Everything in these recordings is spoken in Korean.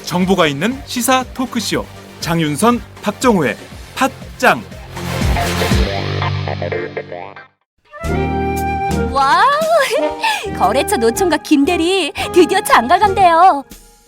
정보가 있는 시사 토크쇼 장윤선, 박정호의 팟짱. 와우! 거래처 노총각 김대리 드디어 장가 간대요.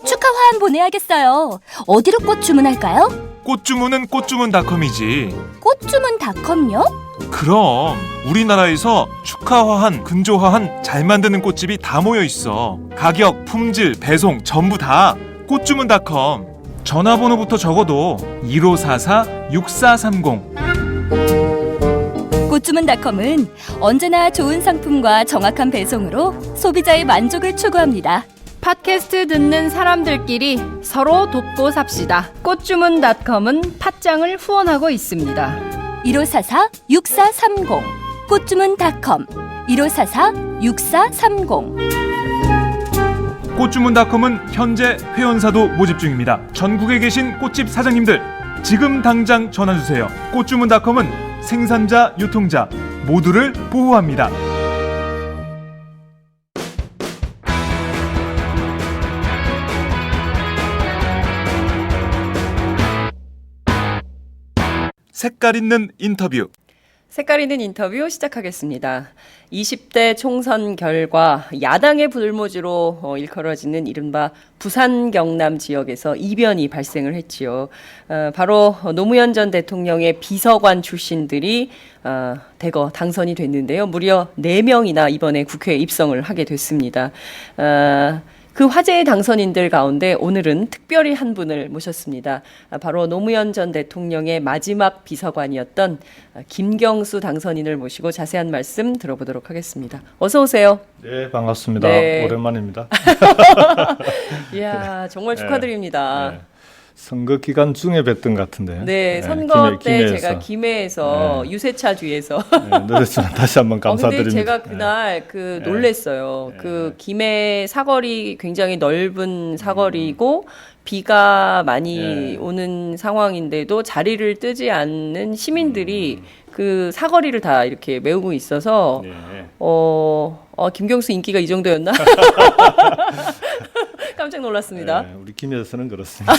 축하 화한 보내야겠어요. 어디로 꽃 주문할까요? 꽃 주문은 꽃주문닷컴이지. 꽃주문닷컴요? 그럼 우리나라에서 축하화한, 근조화한 잘 만드는 꽃집이 다 모여 있어. 가격, 품질, 배송 전부 다 꽃주문닷컴. 전화번호부터 적어도 1544-6430. 꽃주문닷컴은 언제나 좋은 상품과 정확한 배송으로 소비자의 만족을 추구합니다. 팟캐스트 듣는 사람들끼리 서로 돕고 삽시다. 꽃주문닷컴은 팟짱을 후원하고 있습니다. 1544-6430 꽃주문닷컴 1544-6430. 꽃주문닷컴은 현재 회원사도 모집 중입니다. 전국에 계신 꽃집 사장님들 지금 당장 전화주세요. 꽃주문닷컴은 생산자, 유통자 모두를 보호합니다. 색깔 있는 인터뷰. 색깔 있는 인터뷰 시작하겠습니다. 20대 총선 결과 야당의 불모지로 일컬어지는 이른바 부산 경남 지역에서 이변이 발생을 했지요. 바로 노무현 전 대통령의 비서관 출신들이 대거 당선이 됐는데요. 무려 4명이나 이번에 국회에 입성을 하게 됐습니다. 그 화제의 당선인들 가운데 오늘은 특별히 한 분을 모셨습니다. 바로 노무현 전 대통령의 마지막 비서관이었던 김경수 당선인을 모시고 자세한 말씀 들어보도록 하겠습니다. 어서 오세요. 네, 반갑습니다. 네. 오랜만입니다. 이야, 정말 축하드립니다. 네. 선거 기간 중에 뵀던 것 같은데. 네, 선거 때 김해에서. 제가 김해에서 유세차 뒤에서 네, 늦었지만 다시 한번 감사드립니다. 근데 제가 그날 놀랬어요. 그 김해 사거리 굉장히 넓은 사거리고 비가 많이 오는 상황인데도 자리를 뜨지 않는 시민들이 그 사거리를 다 이렇게 메우고 있어서 네. 김경수 인기가 이 정도였나? 깜짝 놀랐습니다. 네, 우리 김해에서는 그렇습니다.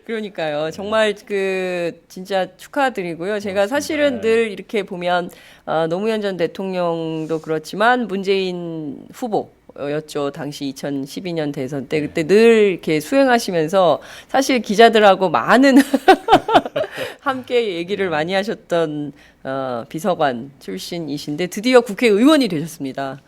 그러니까요. 정말 진짜 축하드리고요. 제가 사실은 늘 이렇게 보면 노무현 전 대통령도 그렇지만 문재인 후보였죠. 당시 2012년 대선 때 그때 늘 이렇게 수행하시면서 사실 기자들하고 많은 함께 얘기를 많이 하셨던 비서관 출신이신데 드디어 국회의원이 되셨습니다.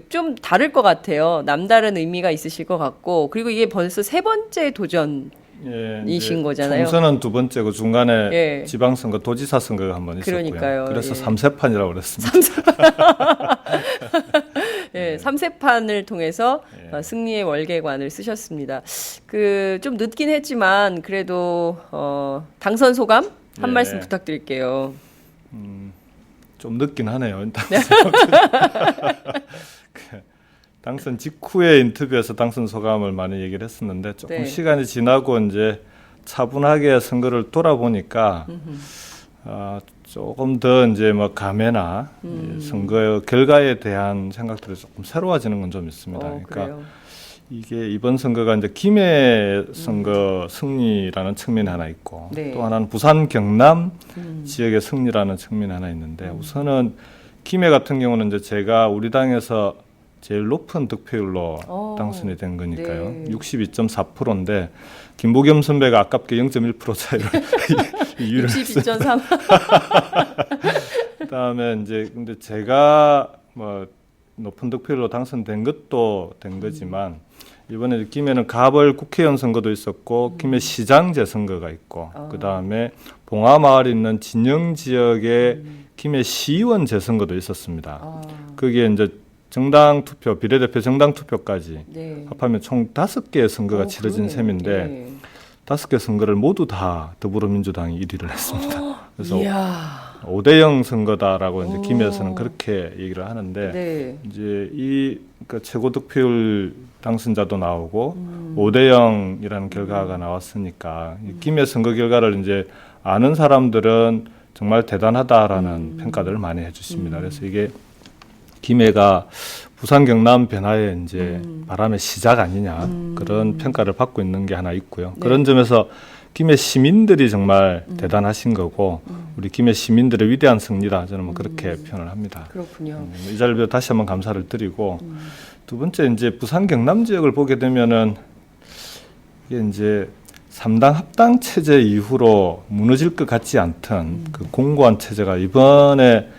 좀 다를 것 같아요. 남다른 의미가 있으실 것 같고, 그리고 이게 벌써 3번째 도전이신 거잖아요. 총선은 2번째고 중간에 예. 지방선거, 도지사 선거가 한 번 있었고요. 그러니까요. 그래서 예. 3세판이라고 그랬습니다. 네, 3세판을 통해서 승리의 월계관을 쓰셨습니다. 좀 늦긴 했지만 그래도 당선 소감 한 말씀 부탁드릴게요. 좀 늦긴 하네요. 당선 직후에 인터뷰에서 당선 소감을 많이 얘기를 했었는데 조금 시간이 지나고 이제 차분하게 선거를 돌아보니까 조금 더 이제 감회나 선거 결과에 대한 생각들이 조금 새로워지는 건 좀 있습니다. 그러니까 그래요. 이게 이번 선거가 이제 김해 선거 승리라는 측면이 하나 있고 또 하나는 부산 경남 지역의 승리라는 측면이 하나 있는데 우선은 김해 같은 경우는 이제 제가 우리 당에서 제일 높은 득표율로 당선이 된 거니까요. 62.4%인데 김부겸 선배가 아깝게 0.1% 차이로 이유를 62.3. 그다음에 이제 근데 제가 높은 득표율로 당선된 것도 된 거지만 이번에 김해는 가벌 국회의원 선거도 있었고 김해 시장 재선거가 있고 그다음에 봉화마을에 있는 진영 지역의 김해 시의원 재선거도 있었습니다. 거기에 이제 정당 투표, 비례대표 정당 투표까지 합하면 총 5개의 선거가 치러진 셈인데 5개 선거를 모두 다 더불어민주당이 1위를 했습니다. 그래서 5대0 선거다라고 이제 김해에서는 그렇게 얘기를 하는데 이제 이 최고 득표율 당선자도 나오고 5대 0이라는 결과가 나왔으니까 이 김해 선거 결과를 이제 아는 사람들은 정말 대단하다라는 평가들을 많이 해주십니다. 그래서 이게 김해가 부산 경남 변화의 이제 바람의 시작 아니냐 그런 평가를 받고 있는 게 하나 있고요. 네. 그런 점에서 김해 시민들이 정말 대단하신 거고 우리 김해 시민들의 위대한 승리다 저는 뭐 그렇게 표현을 합니다. 그렇군요. 이 자리를 빌어 다시 한번 감사를 드리고 두 번째 이제 부산 경남 지역을 보게 되면은 이게 이제 3당 합당 체제 이후로 무너질 것 같지 않던 그 공고한 체제가 이번에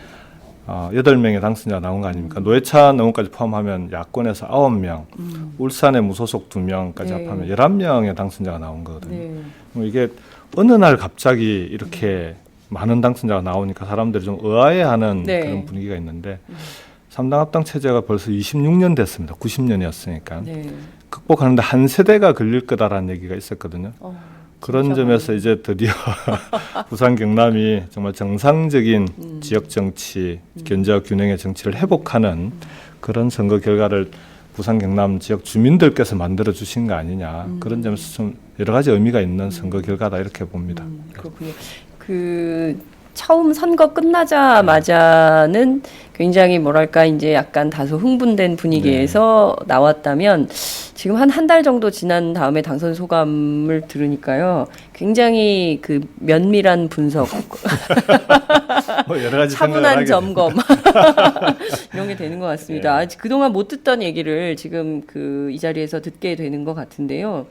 8명의 당선자가 나온 거 아닙니까? 노회찬 의원까지 포함하면 야권에서 9명, 울산의 무소속 2명까지 네. 합하면 11명의 당선자가 나온 거거든요. 네. 이게 어느 날 갑자기 이렇게 많은 당선자가 나오니까 사람들이 좀 의아해하는 네. 그런 분위기가 있는데 3당 합당 체제가 벌써 26년 됐습니다. 90년이었으니까. 네. 극복하는데 한 세대가 걸릴 거다라는 얘기가 있었거든요. 그런 진짜 점에서 이제 드디어 부산 경남이 정말 정상적인 지역 정치, 견제와 균형의 정치를 회복하는 그런 선거 결과를 부산 경남 지역 주민들께서 만들어 주신 거 아니냐 그런 점에서 좀 여러 가지 의미가 있는 선거 결과다 이렇게 봅니다. 그렇군요. 그 처음 선거 끝나자마자는 굉장히 뭐랄까 이제 약간 다소 흥분된 분위기에서 나왔다면 지금 한 달 정도 지난 다음에 당선 소감을 들으니까요. 굉장히 그 면밀한 분석, 뭐 여러 가지 차분한 생각을 하게 점검 이런 게 되는 것 같습니다. 그동안 못 듣던 얘기를 지금 그 이 자리에서 듣게 되는 것 같은데요.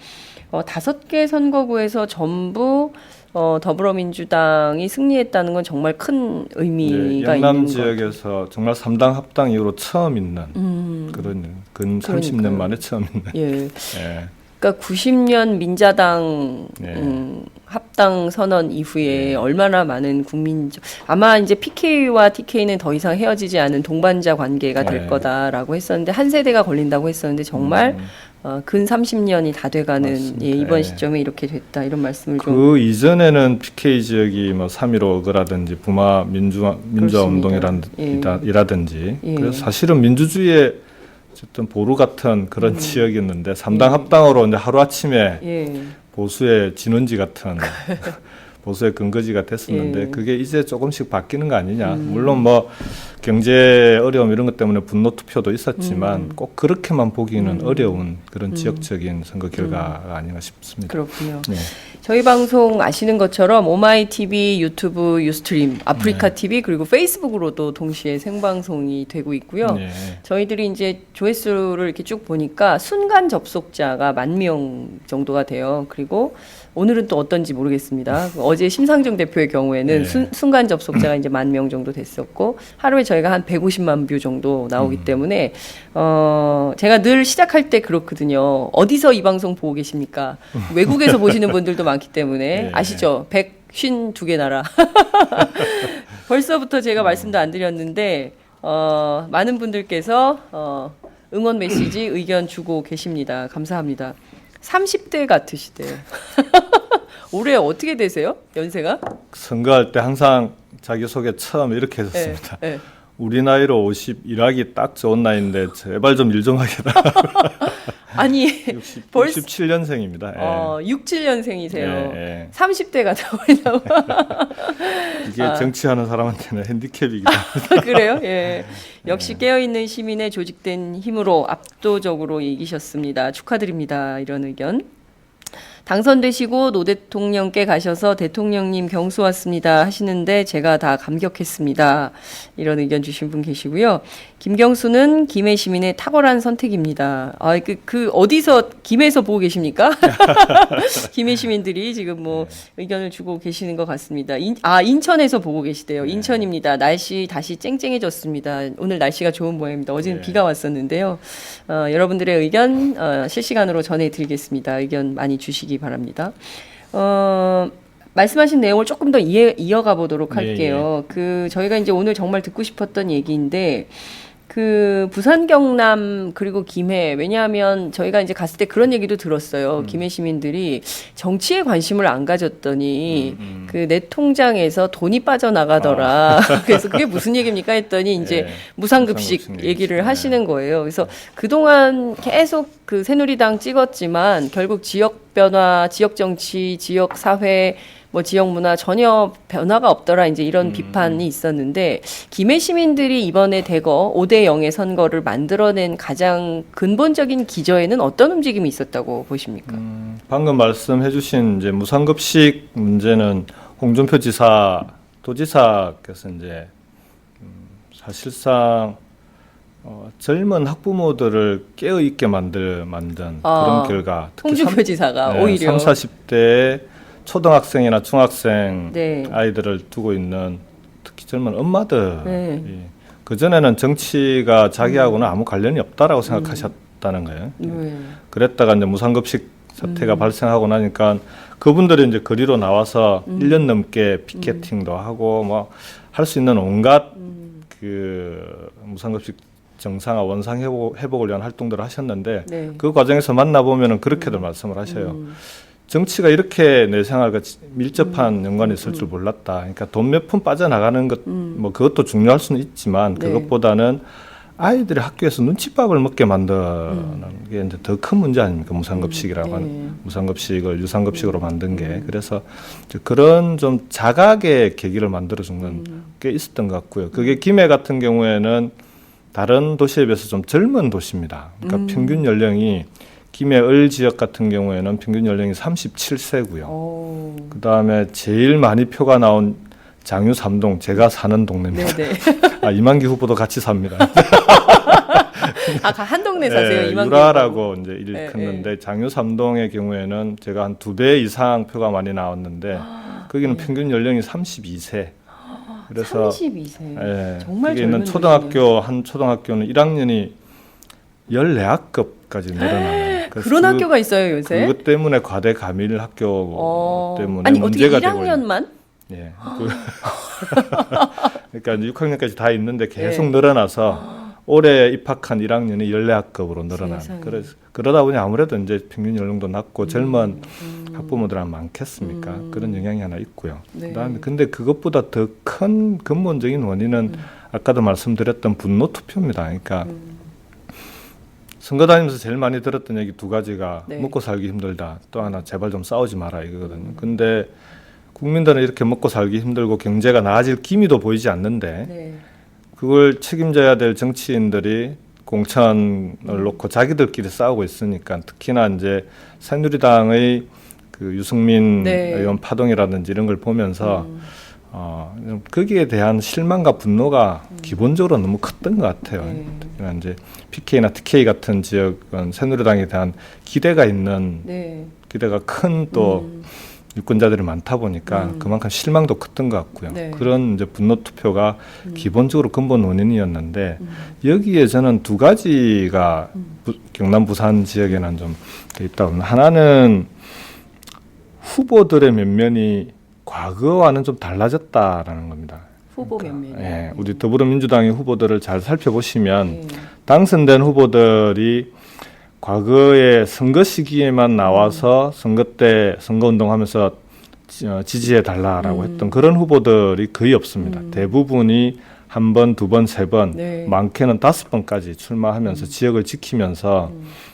5개 선거구에서 전부 더불어민주당이 승리했다는 건 정말 큰 의미가 영남 있는 것 지역에서 정말 3당 합당 이후로 처음 있는 그런 근 30년 그러니까요. 만에 처음 있는. 예. 예. 그러니까 90년 민자당 합당 선언 이후에 얼마나 많은 아마 이제 PK와 TK는 더 이상 헤어지지 않은 동반자 관계가 될 거다라고 했었는데 한 세대가 걸린다고 했었는데 정말 근 30년이 다 돼가는 이번 시점에 이렇게 됐다 이런 말씀을 좀. 그 이전에는 PK 지역이 뭐 3.15라든지 부마 민주화 운동이라든지 그래서 사실은 민주주의의 어쨌든 보루 같은 그런 지역이었는데 3당 합당으로 이제 하루 아침에 보수의 진원지 같은 보수의 근거지가 됐었는데 그게 이제 조금씩 바뀌는 거 아니냐. 물론 뭐 경제 어려움 이런 것 때문에 분노 투표도 있었지만 꼭 그렇게만 보기는 어려운 그런 지역적인 선거 결과가 아닌가 싶습니다. 그렇군요. 저희 방송 아시는 것처럼 오마이TV, 유튜브, 유스트림, 아프리카TV 그리고 페이스북으로도 동시에 생방송이 되고 있고요. 저희들이 이제 조회수를 이렇게 쭉 보니까 순간 접속자가 10,000명 정도가 돼요. 그리고 오늘은 또 어떤지 모르겠습니다. 어제 심상정 대표의 경우에는 순간 접속자가 이제 10,000명 정도 됐었고 하루에 저희가 한 150만 뷰 정도 나오기 때문에 제가 늘 시작할 때 그렇거든요. 어디서 이 방송 보고 계십니까? 외국에서 보시는 분들도 많기 때문에 아시죠? 152개 나라. 벌써부터 제가 말씀도 안 드렸는데 많은 분들께서 응원 메시지 의견 주고 계십니다. 감사합니다. 30대 같으시대요. 올해 어떻게 되세요? 연세가? 선거할 때 항상 자기소개 처음 이렇게 했었습니다. 우리 나이로 51하기 딱 좋은 나이인데 제발 좀 일 좀 하게라. 아니 67년생입니다. 67년생이세요. 30대가 나오려고. 이게 정치하는 사람한테는 핸디캡이기도 합니다. 그래요? 역시 깨어있는 시민의 조직된 힘으로 압도적으로 이기셨습니다. 축하드립니다. 이런 의견. 당선되시고 노 대통령께 가셔서 대통령님 경수 왔습니다 하시는데 제가 다 감격했습니다. 이런 의견 주신 분 계시고요. 김경수는 김해 시민의 탁월한 선택입니다. 어디서 김해에서 보고 계십니까? 김해 시민들이 지금 뭐 의견을 주고 계시는 것 같습니다. 인천에서 보고 계시대요. 인천입니다. 날씨 다시 쨍쨍해졌습니다. 오늘 날씨가 좋은 모양입니다. 어제는 비가 왔었는데요. 여러분들의 의견 실시간으로 전해드리겠습니다. 의견 많이 주시기 바랍니다. 말씀하신 내용을 조금 더 이어가 보도록 할게요. 저희가 이제 오늘 정말 듣고 싶었던 얘기인데, 부산 경남 그리고 김해, 왜냐하면 저희가 이제 갔을 때 그런 얘기도 들었어요. 김해 시민들이 정치에 관심을 안 가졌더니 그 내 통장에서 돈이 빠져나가더라. 그래서 그게 무슨 얘기입니까 했더니 이제 네. 무상급식 무상급식 얘기를 네. 하시는 거예요. 그래서 그동안 계속 그 새누리당 찍었지만 결국 지역 변화, 지역 정치, 지역 사회, 뭐 지역 문화 전혀 변화가 없더라. 이제 이런 비판이 있었는데 김해 시민들이 이번에 대거 5대 0의 선거를 만들어낸 가장 근본적인 기저에는 어떤 움직임이 있었다고 보십니까? 방금 말씀해주신 이제 무상급식 문제는 홍준표 지사, 도지사께서 이제 사실상 젊은 학부모들을 깨어 있게 만든 그런 결과. 특히 홍준표 지사가 네, 오히려 30, 40대 초등학생이나 중학생 네. 아이들을 두고 있는 특히 젊은 엄마들. 네. 그전에는 정치가 자기하고는 아무 관련이 없다라고 생각하셨다는 거예요. 네. 그랬다가 이제 무상급식 사태가 발생하고 나니까 그분들이 이제 거리로 나와서 1년 넘게 피켓팅도 하고 뭐 할 수 있는 온갖 그 무상급식 정상화 원상 회복을 위한 활동들을 하셨는데 네. 그 과정에서 만나보면은 그렇게들 말씀을 하셔요. 정치가 이렇게 내 생활과 밀접한 연관이 있을 줄 몰랐다. 그러니까 돈 몇 푼 빠져나가는 것, 뭐 그것도 중요할 수는 있지만 네. 그것보다는 아이들이 학교에서 눈칫밥을 먹게 만드는 게 이제 더 큰 문제 아닙니까? 무상급식이라고 하는 무상급식을 유상급식으로 만든 게. 그래서 이제 그런 좀 자각의 계기를 만들어준 게 있었던 것 같고요. 그게 김해 같은 경우에는 다른 도시에 비해서 좀 젊은 도시입니다. 그러니까 평균 연령이 김해 을 지역 같은 경우에는 평균 연령이 37세고요. 그 다음에 제일 많이 표가 나온 장유 3동, 제가 사는 동네입니다. 네네. 이만기 후보도 같이 삽니다. 한 동네 사세요, 네, 이만기 유라라고 이제 일컫는데 네. 장유 3동의 경우에는 제가 한 2배 이상 표가 많이 나왔는데 거기는 평균 연령이 32세. 그래서 32세. 예, 정말 거기 젊은 있는 초등학교 한 초등학교는 1학년이 14학급까지 늘어나요. 그런 학교가 있어요, 요새? 그것 때문에 과대 감일 학교 때문에 아니, 어떻게 문제가 되고 1학년만? 예. 그러니까 이제 6학년까지 다 있는데 계속 네. 늘어나서 올해 입학한 1학년이 14학급으로 늘어나요. 세상에. 그러다 보니 아무래도 이제 평균 연령도 낮고 젊은 학부모들은 많겠습니까? 그런 영향이 하나 있고요. 네. 그다음에 근데 그것보다 더 큰 근본적인 원인은 아까도 말씀드렸던 분노 투표입니다. 그러니까 선거 다니면서 제일 많이 들었던 얘기 두 가지가 네. 먹고 살기 힘들다. 또 하나 제발 좀 싸우지 마라 이거거든요. 근데 국민들은 이렇게 먹고 살기 힘들고 경제가 나아질 기미도 보이지 않는데 네. 그걸 책임져야 될 정치인들이 공천을 놓고 자기들끼리 싸우고 있으니까 특히나 이제 새누리당의 그 유승민 네. 의원 파동이라든지 이런 걸 보면서 거기에 대한 실망과 분노가 기본적으로 너무 컸던 것 같아요. 특히나 이제 PK나 TK 같은 지역은 새누리당에 대한 기대가 있는 네. 기대가 큰 또 유권자들이 많다 보니까 그만큼 실망도 컸던 것 같고요. 네. 그런 이제 분노 투표가 기본적으로 근본 원인이었는데 여기에 저는 두 가지가 경남 부산 지역에는 좀 있다 보면 하나는 후보들의 면면이 과거와는 좀 달라졌다라는 겁니다. 후보 면면이. 예, 우리 더불어민주당의 후보들을 잘 살펴보시면 네. 당선된 후보들이 과거에 선거 시기에만 나와서 선거 때 선거운동하면서 지지해 달라라고 했던 그런 후보들이 거의 없습니다. 대부분이 한 번, 두 번, 세 번, 네. 많게는 5번까지 출마하면서 지역을 지키면서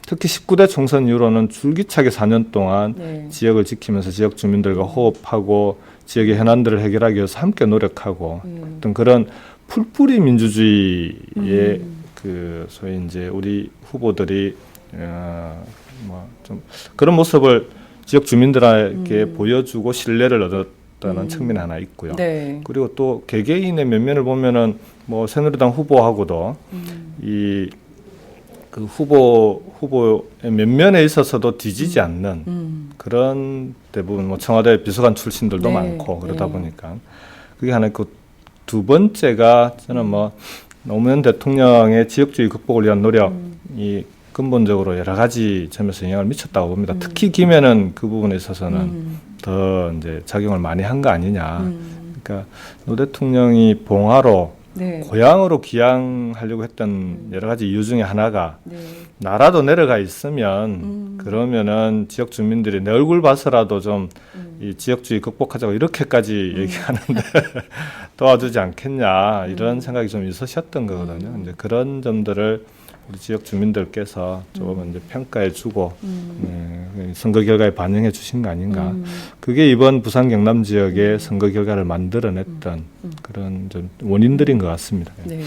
특히 19대 총선 이후로는 줄기차게 4년 동안 네. 지역을 지키면서 지역 주민들과 호흡하고 지역의 현안들을 해결하기 위해서 함께 노력하고 어떤 그런 풀뿌리 민주주의의 그 소위 이제 우리 후보들이 뭐 좀 그런 모습을 지역 주민들에게 보여주고 신뢰를 얻었다는 측면이 하나 있고요. 네. 그리고 또 개개인의 면면을 보면은 뭐 새누리당 후보하고도 이 그 후보의 면면에 있어서도 뒤지지 않는 그런 대부분 뭐 청와대 비서관 출신들도 네. 많고 그러다 네. 보니까 그게 하나 있고 두 번째가 저는 뭐 노무현 대통령의 지역주의 극복을 위한 노력이 근본적으로 여러 가지 점에서 영향을 미쳤다고 봅니다. 특히 김해는 그 부분에 있어서는 더 이제 작용을 많이 한 거 아니냐. 그러니까 노 대통령이 봉화로 네. 고향으로 귀향하려고 했던 여러 가지 이유 중에 하나가 네. 나라도 내려가 있으면 그러면은 지역 주민들이 내 얼굴 봐서라도 좀 이 지역주의 극복하자고 이렇게까지 얘기하는데 도와주지 않겠냐 이런 생각이 좀 있으셨던 거거든요. 이제 그런 점들을 우리 지역 주민들께서 조금 이제 평가해주고 선거 결과에 반영해 주신 거 아닌가. 그게 이번 부산 경남 지역의 선거 결과를 만들어냈던 그런 좀 원인들인 것 같습니다. 네.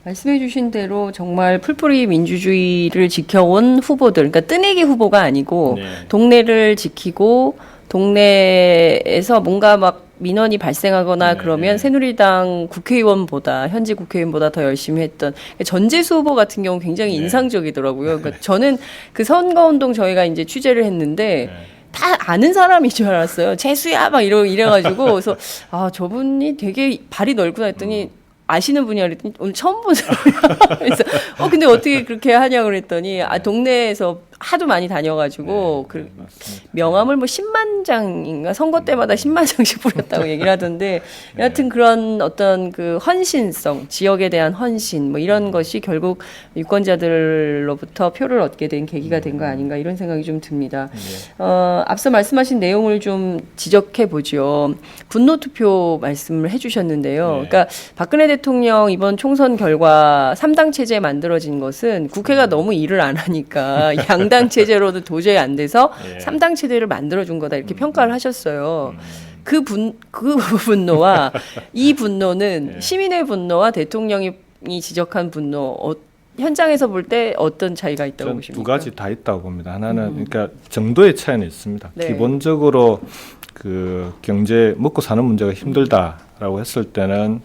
말씀해 주신 대로 정말 풀뿌리 민주주의를 지켜온 후보들, 그러니까 뜨내기 후보가 아니고 네. 동네를 지키고 동네에서 뭔가 막 민원이 발생하거나 네. 그러면 새누리당 국회의원보다 현직 국회의원보다 더 열심히 했던 전재수 후보 같은 경우 굉장히 네. 인상적이더라고요. 그러니까 저는 그 선거운동 저희가 이제 취재를 했는데 네. 다 아는 사람인 줄 알았어요. 재수야 막 이래가지고 그래서 아 저분이 되게 발이 넓구나 했더니 아시는 분이야 그랬더니 오늘 처음 본 사람이야. 그래서 근데 어떻게 그렇게 하냐고 그랬더니 동네에서 하도 많이 다녀가지고 네, 맞습니다. 명함을 뭐 10만 장인가 선거 때마다 10만 장씩 뿌렸다고 얘기를 하던데 여하튼 그런 어떤 그 헌신성, 지역에 대한 헌신 뭐 이런 것이 결국 유권자들로부터 표를 얻게 된 계기가 된 거 아닌가 이런 생각이 좀 듭니다. 앞서 말씀하신 내용을 좀 지적해 보죠. 분노 투표 말씀을 해주셨는데요. 그러니까 박근혜 대통령 이번 총선 결과 3당 체제 만들어진 것은 국회가 너무 일을 안 하니까 양당 체제로도 도저히 안 돼서 3당 체제를 만들어준 거다 이렇게 평가를 하셨어요. 그 분노와 이 분노는 시민의 분노와 대통령이 지적한 분노 현장에서 볼 때 어떤 차이가 있다고 전 보십니까? 두 가지 다 있다고 봅니다. 하나는 그러니까 정도의 차이는 있습니다. 네. 기본적으로 그 경제 먹고 사는 문제가 힘들다라고 했을 때는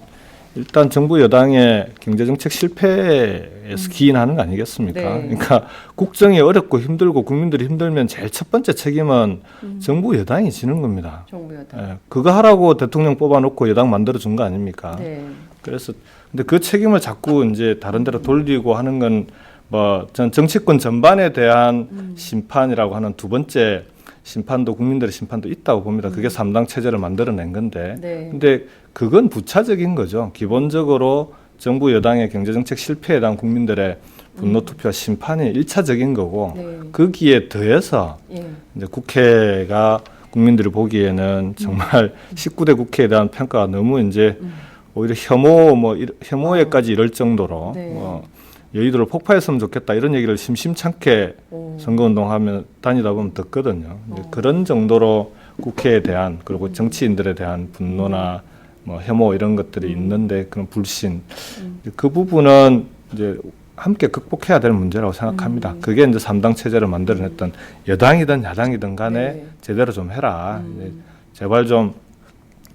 일단 정부 여당의 경제정책 실패에서 기인하는 거 아니겠습니까? 네. 그러니까 국정이 어렵고 힘들고 국민들이 힘들면 제일 첫 번째 책임은 정부 여당이 지는 겁니다. 정부 여당. 예, 그거 하라고 대통령 뽑아놓고 여당 만들어준 거 아닙니까? 네. 그래서 근데 그 책임을 자꾸 이제 다른 데로 돌리고 하는 건 뭐 전 정치권 전반에 대한 심판이라고 하는 두 번째 심판도 국민들의 심판도 있다고 봅니다. 그게 3당 체제를 만들어낸 건데. 네. 근데 그건 부차적인 거죠. 기본적으로 정부 여당의 경제정책 실패에 대한 국민들의 분노 투표와 심판이 1차적인 거고 네. 거기에 더해서 예. 이제 국회가 국민들이 보기에는 정말 19대 국회에 대한 평가가 너무 이제 오히려 혐오에까지 이럴 정도로 네. 여의도를 폭파했으면 좋겠다 이런 얘기를 심심찮게 선거운동하면 다니다 보면 듣거든요. 이제 그런 정도로 국회에 대한 그리고 정치인들에 대한 분노나 뭐 혐오 이런 것들이 있는데 그런 불신 그 부분은 이제 함께 극복해야 될 문제라고 생각합니다. 그게 이제 3당 체제를 만들어냈던 여당이든 야당이든 간에 네. 제대로 좀 해라. 이제 제발 좀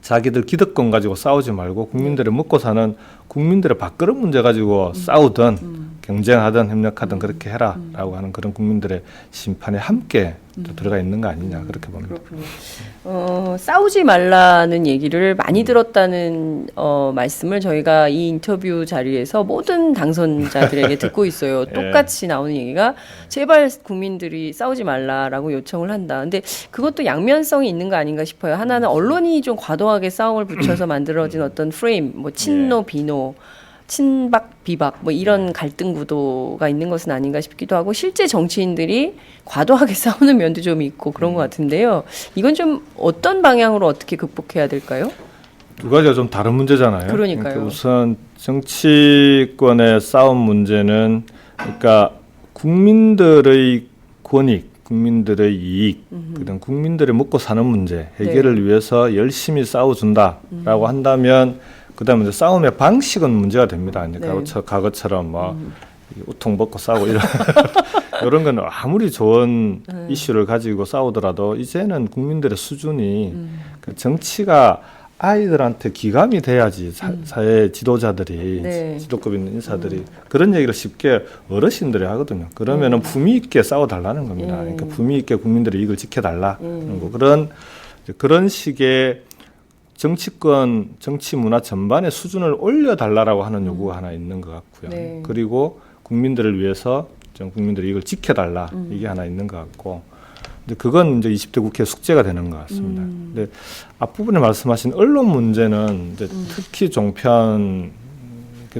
자기들 기득권 가지고 싸우지 말고 국민들이 먹고 사는 국민들의 밥그릇 문제 가지고 싸우든 경쟁하든 협력하든 그렇게 해라라고 하는 그런 국민들의 심판에 함께 또 들어가 있는 거 아니냐 그렇게 봅니다. 그렇군요. 싸우지 말라는 얘기를 많이 들었다는 말씀을 저희가 이 인터뷰 자리에서 모든 당선자들에게 듣고 있어요. 똑같이 나오는 얘기가 제발 국민들이 싸우지 말라라고 요청을 한다. 근데 그것도 양면성이 있는 거 아닌가 싶어요. 하나는 언론이 좀 과도하게 싸움을 붙여서 만들어진 어떤 프레임, 뭐 친노, 비노, 친박, 비박 뭐 이런 갈등 구도가 있는 것은 아닌가 싶기도 하고 실제 정치인들이 과도하게 싸우는 면도 좀 있고 그런 것 같은데요. 이건 좀 어떤 방향으로 어떻게 극복해야 될까요? 두 가지가 좀 다른 문제잖아요. 그러니까요. 그러니까 우선 정치권의 싸움 문제는 그러니까 국민들의 권익, 국민들의 이익, 그다음 국민들의 먹고 사는 문제 해결을 위해서 열심히 싸워준다라고 한다면 그다음에 이제 싸움의 방식은 문제가 됩니다. 이제 과거처럼 뭐 우통 벗고 싸우고 이런 거는 아무리 좋은 이슈를 가지고 싸우더라도 이제는 국민들의 수준이 그 정치가 아이들한테 기감이 돼야지 사회 지도자들이 지도급 있는 인사들이 그런 얘기를 쉽게 어르신들이 하거든요. 그러면은 품위 있게 싸워달라는 겁니다. 그러니까 품위 있게 국민들의 이익을 지켜달라는 거 그런 식의 정치권, 정치 문화 전반의 수준을 올려달라고 하는 요구가 하나 있는 것 같고요. 그리고 국민들을 위해서 좀 국민들의 이익을 지켜달라 이게 하나 있는 것 같고 근데 그건 이제 20대 국회 숙제가 되는 것 같습니다. 근데 앞부분에 말씀하신 언론 문제는 이제 특히 종편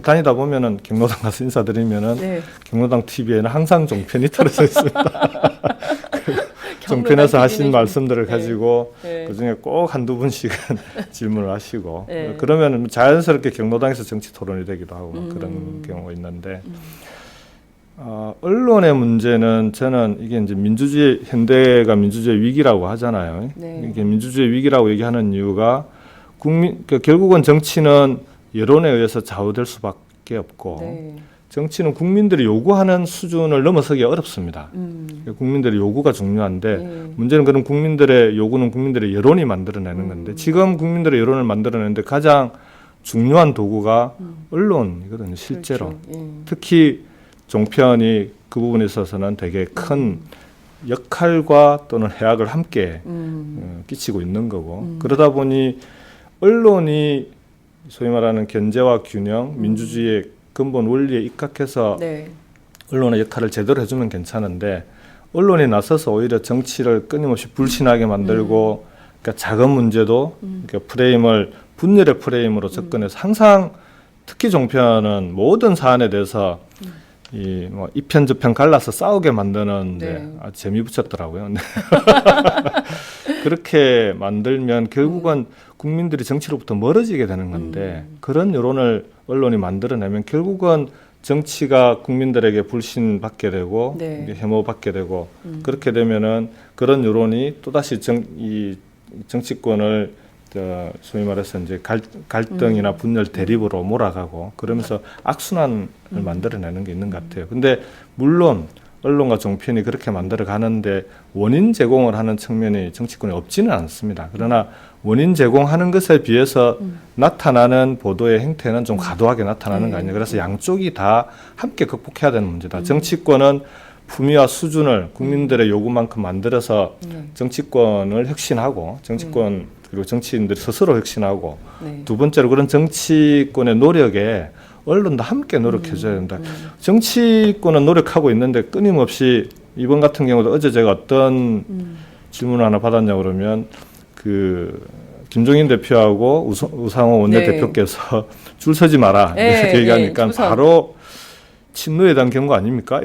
다니다 보면은 경로당 가서 인사드리면은 네. 경로당 TV에는 항상 종편이 틀어져 있습니다. 종편에서 하신 말씀들을 가지고 네. 그중에 꼭 한두 분씩은 질문을 하시고 네. 그러면 자연스럽게 경로당에서 정치 토론이 되기도 하고 그런 경우가 있는데 언론의 문제는 저는 이게 이제 민주주의 현대가 민주주의 위기라고 하잖아요. 네. 이게 민주주의 위기라고 얘기하는 이유가 그러니까 결국은 정치는 여론에 의해서 좌우될 수밖에 없고 네. 정치는 국민들이 요구하는 수준을 넘어서기 어렵습니다. 국민들의 요구가 중요한데 네. 문제는 그런 국민들의 요구는 국민들의 여론이 만들어내는 건데 지금 국민들의 여론을 만들어내는데 가장 중요한 도구가 언론이거든요. 실제로. 그렇죠. 예. 특히 종편이 그 부분에 있어서는 되게 큰 역할과 또는 해악을 함께 끼치고 있는 거고 그러다 보니 언론이 소위 말하는 견제와 균형, 민주주의의 근본 원리에 입각해서 네. 언론의 역할을 제대로 해주면 괜찮은데 언론이 나서서 오히려 정치를 끊임없이 불신하게 만들고 그러니까 작은 문제도 그러니까 프레임을 분열의 프레임으로 접근해서 항상 특히 종편은 모든 사안에 대해서 이 뭐 이편 저편 갈라서 싸우게 만드는데 네. 아주 재미 붙였더라고요. 그렇게 만들면 결국은 국민들이 정치로부터 멀어지게 되는 건데 그런 여론을 언론이 만들어내면 결국은 정치가 국민들에게 불신받게 되고 네. 혐오받게 되고 그렇게 되면은 그런 여론이 또다시 이 정치권을 소위 말해서 이제 갈등이나 분열 대립으로 몰아가고 그러면서 악순환을 만들어내는 게 있는 것 같아요. 근데 물론 언론과 종편이 그렇게 만들어 가는데 원인 제공을 하는 측면이 정치권에 없지는 않습니다. 그러나 원인 제공하는 것에 비해서 나타나는 보도의 행태는 좀 과도하게 나타나는 거 아니에요. 그래서 양쪽이 다 함께 극복해야 되는 문제다. 정치권은 품위와 수준을 국민들의 요구만큼 만들어서 정치권을 혁신하고 정치권 그리고 정치인들이 스스로 혁신하고 네. 두 번째로 그런 정치권의 노력에 언론도 함께 노력해줘야 된다. 정치권은 노력하고 있는데 끊임없이 이번 같은 경우도 어제 제가 어떤 질문을 하나 받았냐 그러면 그 김종인 대표하고 우상호 원내대표께서 줄 서지 마라 이렇게 얘기하니까 바로 친노에 대한 경고 아닙니까?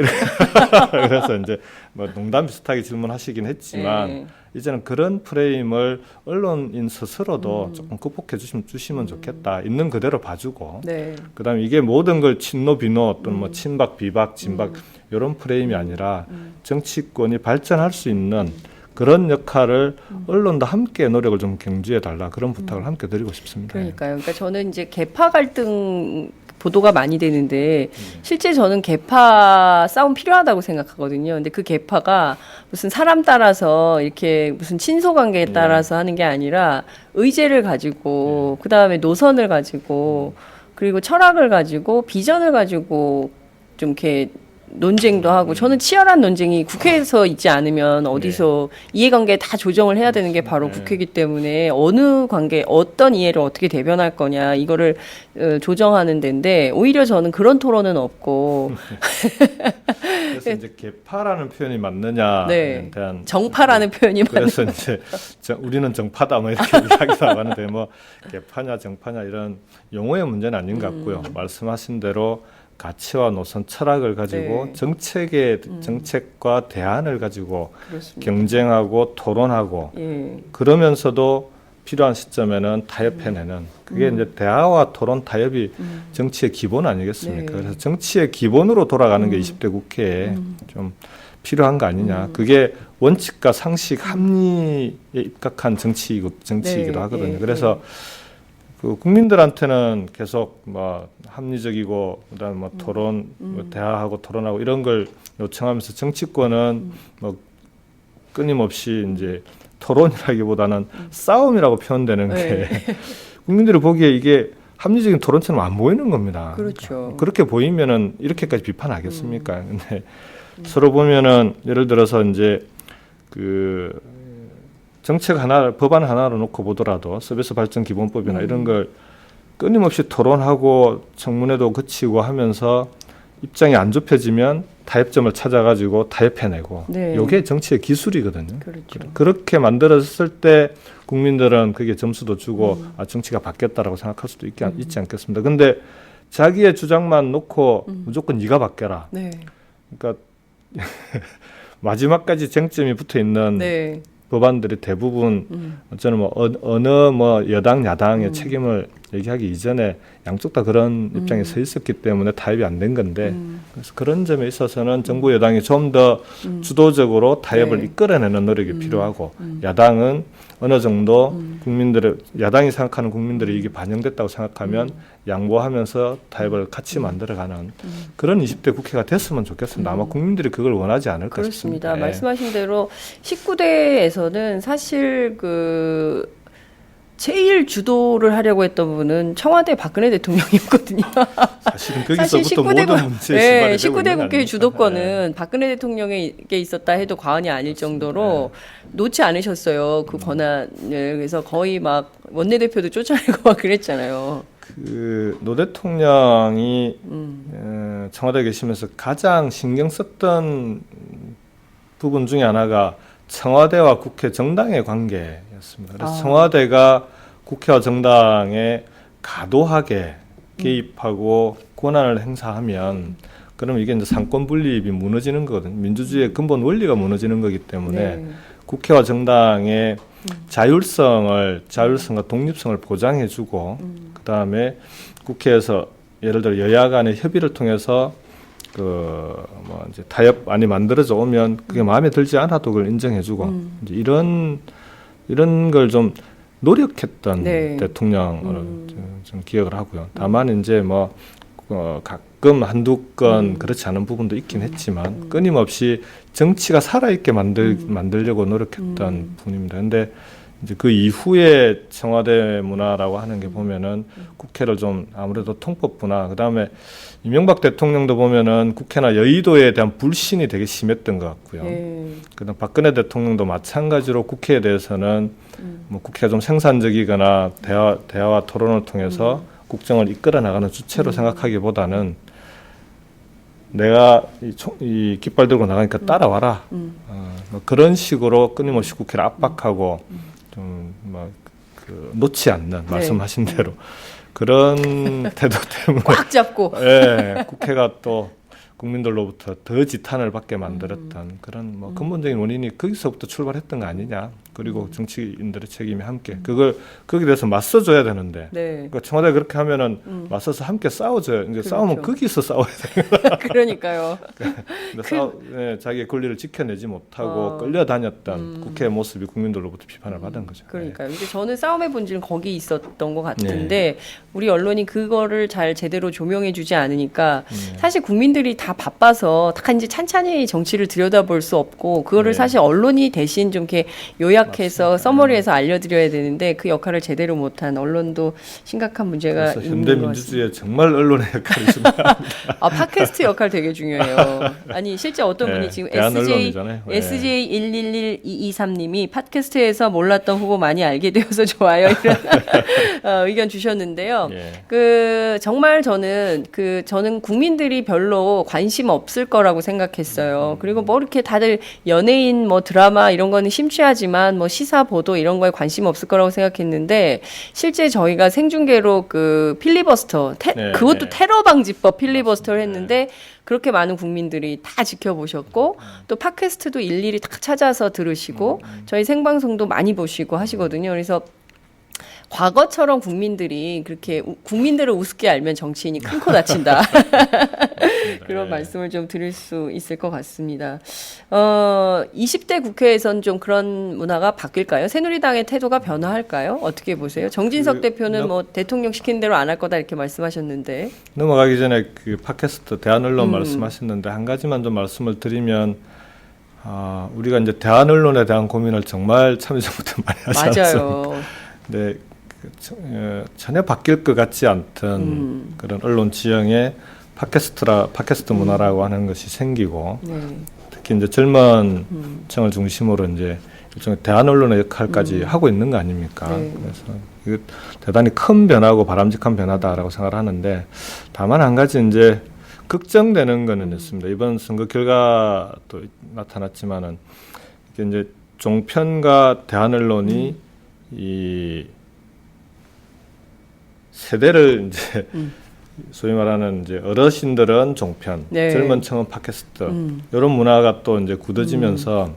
그래서 이제 뭐 농담 비슷하게 질문하시긴 했지만 이제는 그런 프레임을 언론인 스스로도 조금 극복해 주시면 좋겠다. 있는 그대로 봐주고 네. 그다음에 이게 모든 걸 친노 비노 또는 뭐 친박 비박 진박 이런 프레임이 아니라 정치권이 발전할 수 있는 그런 역할을 언론도 함께 노력을 좀 경주해 달라 그런 부탁을 함께 드리고 싶습니다. 그러니까요. 그러니까 저는 이제 계파 갈등 보도가 많이 되는데 실제 저는 계파 싸움 필요하다고 생각하거든요. 근데 그 계파가 무슨 사람 따라서 이렇게 무슨 친소 관계에 따라서 하는 게 아니라 의제를 가지고 그다음에 노선을 가지고 그리고 철학을 가지고 비전을 가지고 좀 이렇게 논쟁도 하고 저는 치열한 논쟁이 국회에서 있지 않으면 어디서 이해관계 다 조정을 해야 되는 게 바로 국회이기 때문에 어느 관계 어떤 이해를 어떻게 대변할 거냐 이거를 조정하는 데인데 오히려 저는 그런 토론은 없고 그래서 이제 개파라는 표현이 맞느냐에 네. 대한 정파라는 표현이 그래서 이제 우리는 정파다 뭐 이렇게 이야기도 하는데 뭐 개파냐 정파냐 이런 용어의 문제는 아닌 것 같고요. 말씀하신 대로 가치와 노선 철학을 가지고 정책과 대안을 가지고 그렇습니다. 경쟁하고 토론하고 예. 그러면서도 필요한 시점에는 타협해내는 그게 이제 대화와 토론 타협이 정치의 기본 아니겠습니까? 네. 그래서 정치의 기본으로 돌아가는 게 20대 국회에 좀 필요한 거 아니냐. 그게 원칙과 상식 합리에 입각한 정치이기도 하거든요. 네. 그래서 그 국민들한테는 계속 뭐 합리적이고 그다음에 뭐 토론, 뭐 대화하고 토론하고 이런 걸 요청하면서 정치권은 뭐 끊임없이 이제 토론이라기보다는 싸움이라고 표현되는 게 국민들이 보기에 이게 합리적인 토론처럼 안 보이는 겁니다. 그렇죠. 그렇게 보이면은 이렇게까지 비판하겠습니까? 근데 서로 보면은 예를 들어서 이제 그 정책 하나, 법안 하나로 놓고 보더라도 서비스 발전 기본법이나 이런 걸 끊임없이 토론하고 청문회도 거치고 하면서 입장이 안 좁혀지면 타협점을 찾아가지고 타협해내고 네. 이게 정치의 기술이거든요. 그렇죠. 그렇게 만들었을 때 국민들은 그게 점수도 주고 아 정치가 바뀌었다라고 생각할 수도 있지 않겠습니다. 근데 자기의 주장만 놓고 무조건 네가 바뀌어라. 네. 그러니까 마지막까지 쟁점이 붙어 있는 네. 법안들이 대부분 저는 뭐 어느 뭐 여당 야당의 책임을 얘기하기 이전에 양쪽 다 그런 입장에 서 있었기 때문에 타협이 안 된 건데 그래서 그런 점에 있어서는 정부 여당이 좀 더 주도적으로 타협을 네. 이끌어내는 노력이 필요하고 야당은 어느 정도 국민들의 야당이 생각하는 국민들의 이게 반영됐다고 생각하면 양보하면서 타협을 같이 만들어가는 그런 20대 국회가 됐으면 좋겠습니다. 아마 국민들이 그걸 원하지 않을까 그렇습니다. 싶습니다. 예. 말씀하신 대로 19대에서는 사실 그 제일 주도를 하려고 했던 분은 청와대 박근혜 대통령이었거든요. 사실은 사실 거기서부터 모든 문제의 네, 시발이 되고 19대 있는 거 국회의 아닙니까? 주도권은 박근혜 대통령에게 있었다 해도 과언이 아닐 정도로 놓지 않으셨어요. 그 권한을. 그래서 거의 막 원내대표도 쫓아내고 막 그랬잖아요. 노 대통령이 청와대에 계시면서 가장 신경 썼던 부분 중에 하나가 청와대와 국회 정당의 관계였습니다. 그래서 청와대가 국회와 정당에 과도하게 개입하고 권한을 행사하면 그러면 이게 이제 상권 분립이 무너지는 거거든요. 민주주의의 근본 원리가 무너지는 거기 때문에 네. 국회와 정당의 자율성과 독립성을 보장해주고 그 다음에 국회에서 예를 들어 여야 간의 협의를 통해서 뭐 이제 타협안이 만들어져 오면 그게 마음에 들지 않아도 그걸 인정해주고 이제 이런 걸 좀 노력했던 네. 대통령으로 좀 기억을 하고요. 다만 이제 뭐 가끔 한두 건 그렇지 않은 부분도 있긴 했지만 끊임없이 정치가 살아있게 만들려고 노력했던 분입니다. 근데 이제 그 이후에 청와대 문화라고 하는 게 보면은 국회를 좀 아무래도 통법부나 그다음에 이명박 대통령도 보면은 국회나 여의도에 대한 불신이 되게 심했던 것 같고요. 그다음 박근혜 대통령도 마찬가지로 국회에 대해서는 뭐 국회가 좀 생산적이거나 대화와 토론을 통해서 국정을 이끌어 나가는 주체로 생각하기보다는 내가 이 깃발 들고 나가니까 따라와라. 뭐 그런 식으로 끊임없이 국회를 압박하고 좀 막 놓지 않는 말씀하신 대로 그런 태도 때문에 꽉 잡고. 예, 국회가 또 국민들로부터 더 지탄을 받게 만들었던 그런 뭐 근본적인 원인이 거기서부터 출발했던 거 아니냐. 그리고 정치인들의 책임이 함께 거기에 대해서 맞서줘야 되는데 네. 그러니까 청와대 그렇게 하면은 맞서서 함께 싸워줘야 이제 그렇죠. 싸우면 거기서 싸워야 돼. 그러니까요. 근데 자기의 권리를 지켜내지 못하고 끌려다녔던 국회의 모습이 국민들로부터 비판을 받은 거죠. 그러니까요. 이제 저는 싸움의 본질은 거기 있었던 것 같은데 우리 언론이 그거를 잘 제대로 조명해주지 않으니까 사실 국민들이 다 바빠서 다 이제 찬찬히 정치를 들여다볼 수 없고 그거를 사실 언론이 대신 좀 이렇게 요약해서 맞습니다. 서머리해서 알려드려야 되는데 그 역할을 제대로 못한 언론도 심각한 문제가 그래서 있는 현대 것 같습니다. 민주주의에 정말 언론의 역할이 중요합니다. 아, 팟캐스트 역할 되게 중요해요. 아니, 실제 어떤 분이 지금 대한 언론이잖아요. SJ111223님이 팟캐스트에서 몰랐던 후보 많이 알게 되어서 좋아요. 이런 의견 주셨는데요. 정말 저는 국민들이 별로 관심 없을 거라고 생각했어요. 그리고 뭐 이렇게 다들 연예인 뭐 드라마 이런 거는 심취하지만 뭐 시사 보도 이런 거에 관심 없을 거라고 생각했는데 실제 저희가 생중계로 그 필리버스터 그것도 테러 방지법 필리버스터를 했는데 그렇게 많은 국민들이 다 지켜보셨고 또 팟캐스트도 일일이 다 찾아서 들으시고 저희 생방송도 많이 보시고 하시거든요. 그래서 과거처럼 국민들이 그렇게 국민들을 우습게 알면 정치인이 큰 코 다친다. 그런 말씀을 좀 드릴 수 있을 것 같습니다. 20대 국회에선 좀 그런 문화가 바뀔까요? 새누리당의 태도가 변화할까요? 어떻게 보세요? 정진석 대표는 뭐 대통령 시킨 대로 안 할 거다 이렇게 말씀하셨는데. 넘어가기 전에 그 팟캐스트 대한언론 말씀하셨는데 한 가지만 좀 말씀을 드리면 우리가 이제 대한언론에 대한 고민을 정말 참여정부 때 많이 하지 않았습니까? 맞아요. 근데 전혀 바뀔 것 같지 않던 그런 언론 지형의 팟캐스트 문화라고 하는 것이 생기고 특히 이제 젊은 층을 중심으로 이제 일종의 대한 언론의 역할까지 하고 있는 거 아닙니까? 그래서 이거 대단히 큰 변화고 바람직한 변화다라고 생각을 하는데 다만 한 가지 이제 걱정되는 거는 있습니다. 이번 선거 결과도 나타났지만은 이게 이제 종편과 대한 언론이 이 세대를 이제 소위 말하는 이제 어르신들은 종편, 네. 젊은 층은 팟캐스트 이런 문화가 또 이제 굳어지면서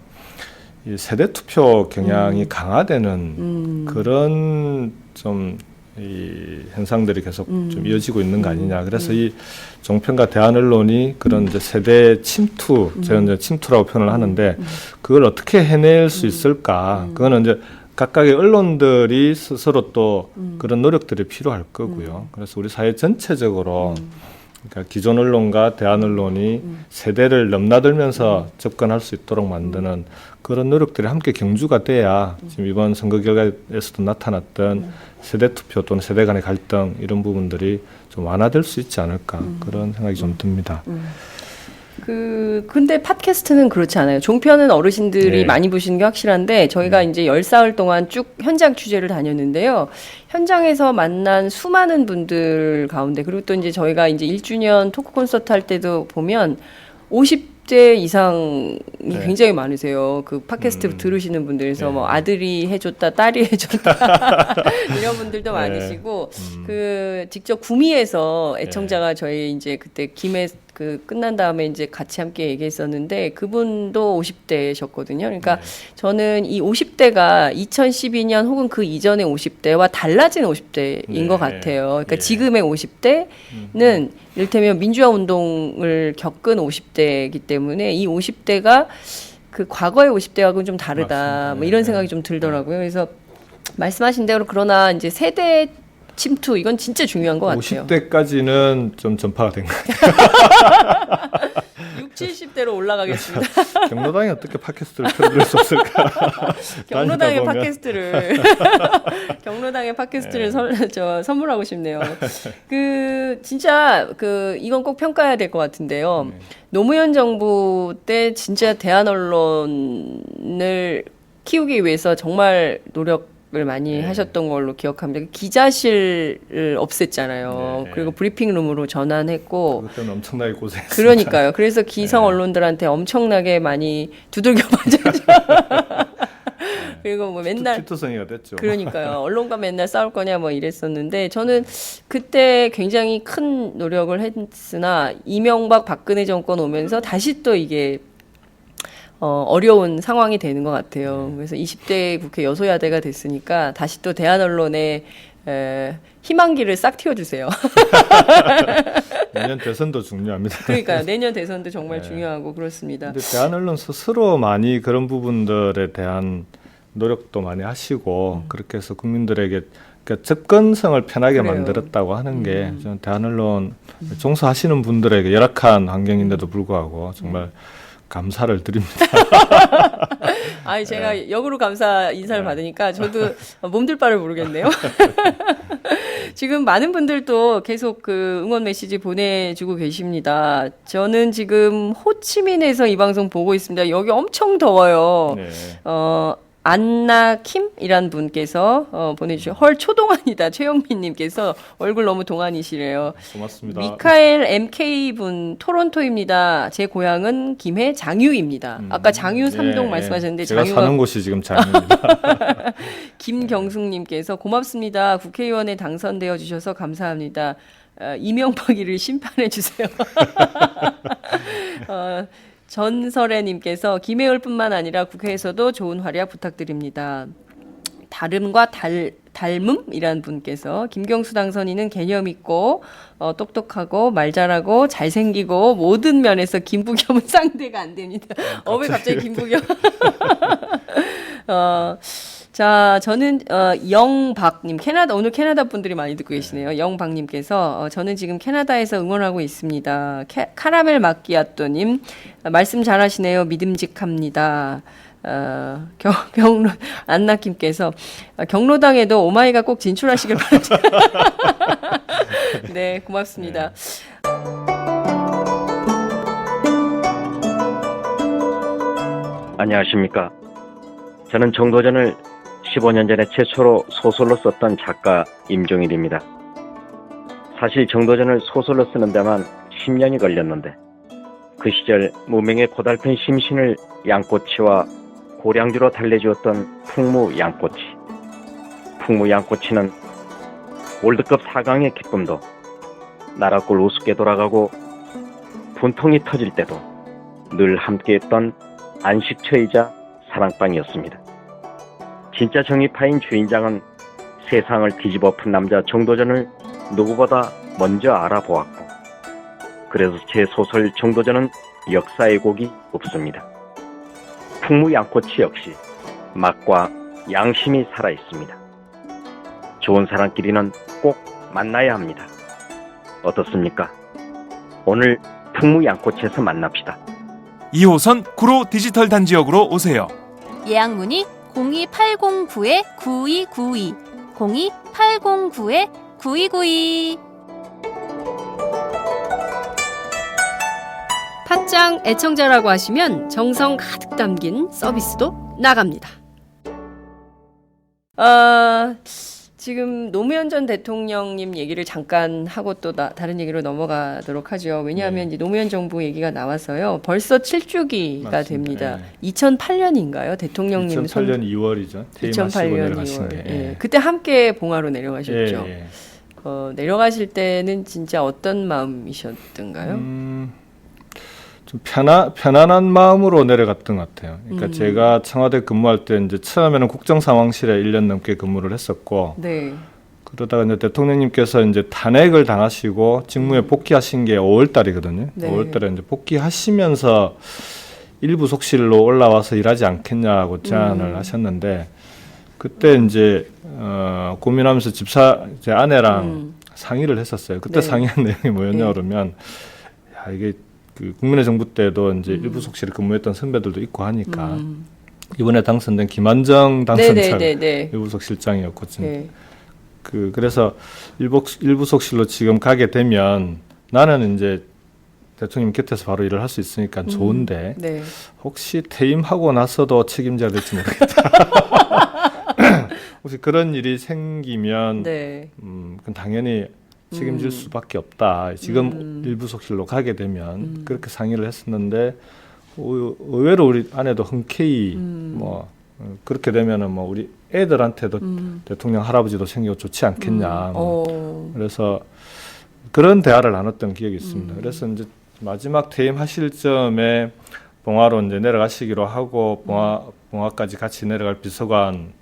이 세대 투표 경향이 강화되는 그런 좀 이 현상들이 계속 좀 이어지고 있는 거 아니냐. 그래서 이 종편과 대한 언론이 그런 이제 세대 침투, 제가 이제 침투라고 표현을 하는데 그걸 어떻게 해낼 수 있을까? 그거는 이제 각각의 언론들이 스스로 또 그런 노력들이 필요할 거고요. 그래서 우리 사회 전체적으로 그러니까 기존 언론과 대한 언론이 세대를 넘나들면서 접근할 수 있도록 만드는 그런 노력들이 함께 경주가 돼야 지금 이번 선거 결과에서도 나타났던 세대 투표 또는 세대 간의 갈등 이런 부분들이 좀 완화될 수 있지 않을까 그런 생각이 좀 듭니다. 근데 팟캐스트는 그렇지 않아요. 종편은 어르신들이 네. 많이 보시는 게 확실한데 저희가 이제 10사흘 동안 쭉 현장 취재를 다녔는데요. 현장에서 만난 수많은 분들 가운데 그리고 또 이제 저희가 이제 1주년 토크 콘서트 할 때도 보면 50대 이상이 네. 굉장히 많으세요. 그 팟캐스트 들으시는 분들에서 네. 뭐 아들이 해줬다, 딸이 해줬다 이런 분들도 네. 많으시고 그 직접 구미에서 애청자가 저희 이제 그때 김해 그 끝난 다음에 이제 같이 함께 얘기했었는데 그분도 50대셨거든요. 그러니까 저는 이 50대가 2012년 혹은 그 이전의 50대와 달라진 50대인 네. 것 같아요. 그러니까 예. 지금의 50대는 이를테면 민주화 운동을 겪은 50대이기 때문에 이 50대가 그 과거의 50대하고는 좀 다르다. 맞습니다. 뭐 이런 네. 생각이 좀 들더라고요. 그래서 말씀하신 대로 그러나 이제 세대 침투 이건 진짜 중요한 것 같아요. 50대까지는 좀 전파가 된 것 같아요. 60, 70대로 올라가겠습니다. 경로당이 어떻게 팟캐스트를 틀어드릴 수 없을까? 경로당의 다니다 보면. 팟캐스트를 경로당의 팟캐스트를 선물하고 싶네요. 그 진짜 그 이건 꼭 평가해야 될 것 같은데요. 노무현 정부 때 진짜 대한 언론을 키우기 위해서 정말 노력을 많이 하셨던 걸로 기억합니다. 기자실을 없앴잖아요. 네. 그리고 브리핑룸으로 전환했고 그때는 엄청나게 고생했어요. 그러니까요. 그래서 기성 언론들한테 엄청나게 많이 두들겨 맞았죠. 그리고 뭐 맨날 피투성이가 됐죠. 그러니까요. 언론과 맨날 싸울 거냐 뭐 이랬었는데 저는 그때 굉장히 큰 노력을 했으나 이명박 박근혜 정권 오면서 다시 또 이게 어려운 상황이 되는 것 같아요. 그래서 20대 국회 여소야대가 됐으니까 다시 또 대한 언론에 희망기를 싹 틔워주세요. 내년 대선도 중요합니다. 그러니까요. 내년 대선도 정말 중요하고 그렇습니다. 근데 대한 언론 스스로 많이 그런 부분들에 대한 노력도 많이 하시고 그렇게 해서 국민들에게 그러니까 접근성을 편하게 그래요. 만들었다고 하는 게 저는 대한 언론 종사하시는 분들에게 열악한 환경인데도 불구하고 정말 감사를 드립니다. 아니 제가 역으로 감사 인사를 받으니까 저도 몸둘 바를 모르겠네요. 지금 많은 분들도 계속 그 응원 메시지 보내주고 계십니다. 저는 지금 호치민에서 이 방송 보고 있습니다. 여기 엄청 더워요. 네. 안나킴이란 분께서 보내주신 헐 초동안이다. 최영민님께서 얼굴 너무 동안이시래요. 고맙습니다. 미카엘 MK분 토론토입니다. 제 고향은 김해 장유입니다. 아까 장유 삼동 말씀하셨는데 제가 장유가 사는 곳이 지금 장유입니다. 김경숙님께서 고맙습니다. 국회의원에 당선되어 주셔서 감사합니다. 이명박이를 심판해 주세요. 전설애님께서 김해을뿐만 아니라 국회에서도 좋은 활약 부탁드립니다. 다름과 닮음이란 분께서 김경수 당선인은 개념 있고 똑똑하고 말 잘하고 잘생기고 모든 면에서 김부겸은 상대가 안 됩니다. 왜 갑자기 김부겸? 자, 저는 영박님 오늘 캐나다 분들이 많이 듣고 계시네요. 영박님께서 저는 지금 캐나다에서 응원하고 있습니다. 카라멜 마끼아또님 말씀 잘하시네요. 믿음직합니다. 경로 안나킴께서 경로당에도 오마이가 꼭 진출하시길 바랍니다. 네, 고맙습니다. 안녕하십니까. 저는 정도전을 15년 전에 최초로 소설로 썼던 작가 임종일입니다. 사실 정도전을 소설로 쓰는 데만 10년이 걸렸는데 그 시절 무명의 고달픈 심신을 양꼬치와 고량주로 달래주었던 풍무 양꼬치. 풍무 양꼬치는 월드컵 4강의 기쁨도 나라꼴 우습게 돌아가고 분통이 터질 때도 늘 함께했던 안식처이자 사랑방이었습니다. 진짜 정의파인 주인장은 세상을 뒤집어 푼 남자 정도전을 누구보다 먼저 알아보았고, 그래서 제 소설 정도전은 역사의 곡이 없습니다. 풍무양코치 역시 맛과 양심이 살아있습니다. 좋은 사람끼리는 꼭 만나야 합니다. 어떻습니까? 오늘 풍무양코치에서 만납시다. 2호선 구로 디지털 단지역으로 오세요. 예약 문의 02809-9292 02809-9292. 팟짱 애청자라고 하시면 정성 가득 담긴 서비스도 나갑니다. 지금 노무현 전 대통령님 얘기를 잠깐 하고 또 다른 얘기로 넘어가도록 하죠. 왜냐하면 이제 노무현 정부 얘기가 나와서요. 벌써 7주기가 맞습니다. 됩니다. 네. 2008년인가요? 대통령님 2008년 2월이죠. 퇴임하시고 2008년 내려가신 2월. 게. 예. 그때 함께 봉화로 내려가셨죠. 예. 내려가실 때는 진짜 어떤 마음이셨던가요? 좀 편안한 마음으로 내려갔던 것 같아요. 그러니까 제가 청와대 근무할 때 이제 처음에는 국정상황실에 1년 넘게 근무를 했었고, 네. 그러다가 이제 대통령님께서 이제 탄핵을 당하시고 직무에 복귀하신 게 5월 달이거든요. 네. 5월 달에 이제 복귀하시면서 일부 속실로 올라와서 일하지 않겠냐고 제안을 하셨는데, 그때 이제 고민하면서 제 아내랑 상의를 했었어요. 그때 네. 상의한 내용이 뭐였냐 네. 그러면, 야, 이게 그 국민의 정부 때도 이제 일부 속실에 근무했던 선배들도 있고 하니까 이번에 당선된 김한정 당선자가 일부속 실장이었고, 네. 그래서 일부 속실로 지금 가게 되면 나는 이제 대통령 곁에서 바로 일을 할 수 있으니까 좋은데, 네. 혹시 퇴임하고 나서도 책임져야 될지 모르겠다. 혹시 그런 일이 생기면 네. 그건 당연히 책임질 수밖에 없다. 지금 일부 속실로 가게 되면 그렇게 상의를 했었는데, 의외로 우리 아내도 흔쾌히 그렇게 되면은 뭐 우리 애들한테도 대통령 할아버지도 생기고 좋지 않겠냐. 그래서 그런 대화를 나눴던 기억이 있습니다. 그래서 이제 마지막 퇴임하실 점에 봉화로 이제 내려가시기로 하고 봉화까지 같이 내려갈 비서관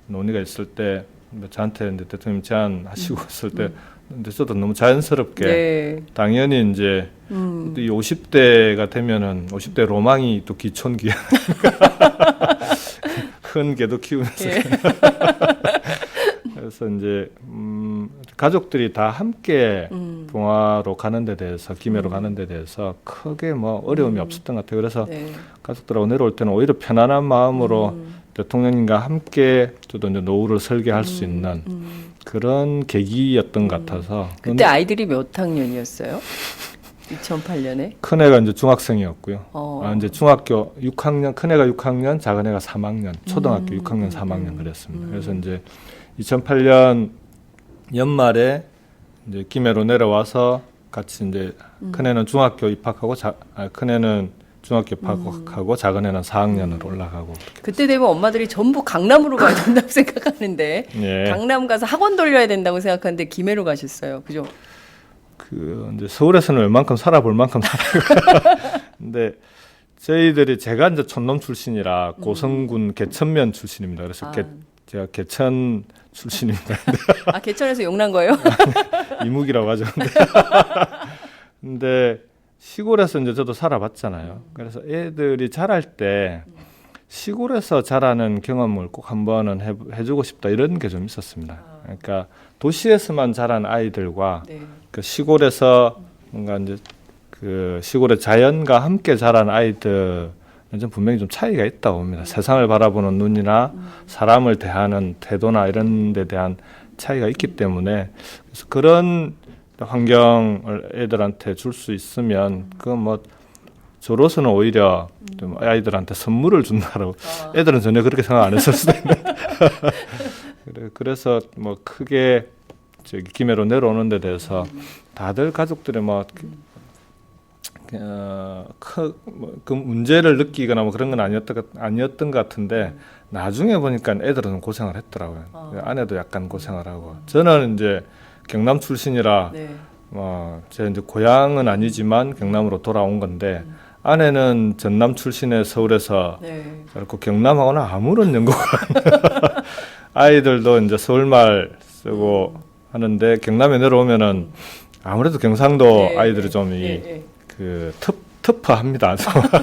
논의가 있을 때 저한테 이제 대통령 제안하시고 있을 때 근데 저도 너무 자연스럽게 네. 당연히 이제 이 50대가 되면은 50대 로망이 또 기촌기야. 큰 개도 키우면서. 예. 그래서 이제 가족들이 다 함께 봉화로 가는 데 대해서 김해로 가는 데 대해서 크게 뭐 어려움이 없었던 것 같아요. 그래서 네. 가족들하고 내려올 때는 오히려 편안한 마음으로 대통령님과 함께 저도 이제 노후를 설계할 수 있는 그런 계기였던 것 같아서. 그때 아이들이 몇 학년이었어요? 2008년에? 큰애가 이제 중학생이었고요. 어. 이제 중학교 6학년, 큰애가 6학년, 작은애가 3학년, 초등학교 6학년, 3학년 그랬습니다. 그래서 이제 2008년 연말에 이제 김해로 내려와서 같이 이제 큰애는 중학교 입학하고 큰애는 중학교 입학하고 작은애는 4학년으로 올라가고. 그때 되면 엄마들이 전부 강남으로 가야 된다고 생각하는데 예. 강남 가서 학원 돌려야 된다고 생각하는데 김해로 가셨어요. 그죠? 이제 서울에서는 웬만큼 살아볼 만큼 살아요. 근데 저희들이 제가 이제 촌놈 출신이라 고성군 개천면 출신입니다. 그래서 제가 개천 출신입니다. 개천에서 용난 거예요? 이묵이라고 하죠. 근데 시골에서 이제 저도 살아봤잖아요. 그래서 애들이 자랄 때 시골에서 자라는 경험을 꼭 한번은 해주고 싶다 이런 게 좀 있었습니다. 그러니까 도시에서만 자란 아이들과 네. 그 시골에서 뭔가 이제 그 시골의 자연과 함께 자란 아이들은 좀 분명히 좀 차이가 있다고 봅니다. 세상을 바라보는 눈이나 사람을 대하는 태도나 이런 데 대한 차이가 있기 때문에 그래서 그런 환경을 애들한테 줄 수 있으면 그건 뭐 저로서는 오히려 좀 아이들한테 선물을 준다라고 애들은 전혀 그렇게 생각 안 했을 수도 있는데 그래서 뭐 크게 저기 김해로 내려오는 데 대해서 다들 가족들의 그 문제를 느끼거나 뭐 그런 건 아니었던 것 같은데 나중에 보니까 애들은 고생을 했더라고요. 아내도 약간 고생을 하고 저는 이제 경남 출신이라 네. 제 이제 고향은 아니지만 경남으로 돌아온 건데 아내는 전남 출신의 서울에서 네. 그렇고 경남하고는 아무런 연고가 아이들도 이제 서울말 쓰고 하는데 경남에 내려오면은 아무래도 경상도 네, 아이들이 네, 좀 네, 그 터프합니다.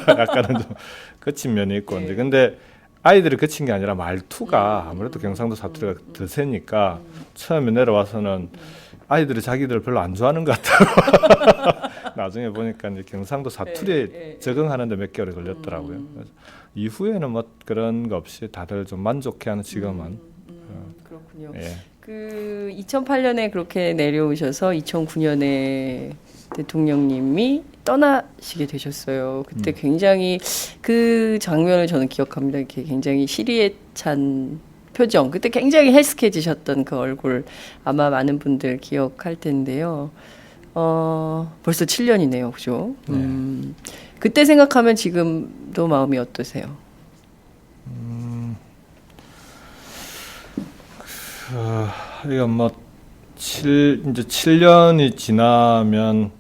약간은 좀 거친 면이 있고 네. 이제 근데 아이들이 거친 게 아니라 말투가 아무래도 경상도 사투리가 더 세니까 처음에 내려와서는 아이들이 자기들 별로 안 좋아하는 것 같아요. 나중에 보니까 이제 경상도 사투리에 적응하는데 몇 개월이 걸렸더라고요. 그래서 이후에는 뭐 그런 거 없이 다들 좀 만족해하는 지금은. 그렇군요. 예. 그 2008년에 그렇게 내려오셔서 2009년에 대통령님이 떠나시게 되셨어요. 그때 굉장히 그 장면을 저는 기억합니다. 이렇게 굉장히 시리에 찬 표정. 그때 굉장히 헬스케지셨던 그 얼굴 아마 많은 분들 기억할 텐데요. 벌써 7년이네요, 그죠? 그때 생각하면 지금도 마음이 어떠세요? 이건 뭐 이제 7년이 지나면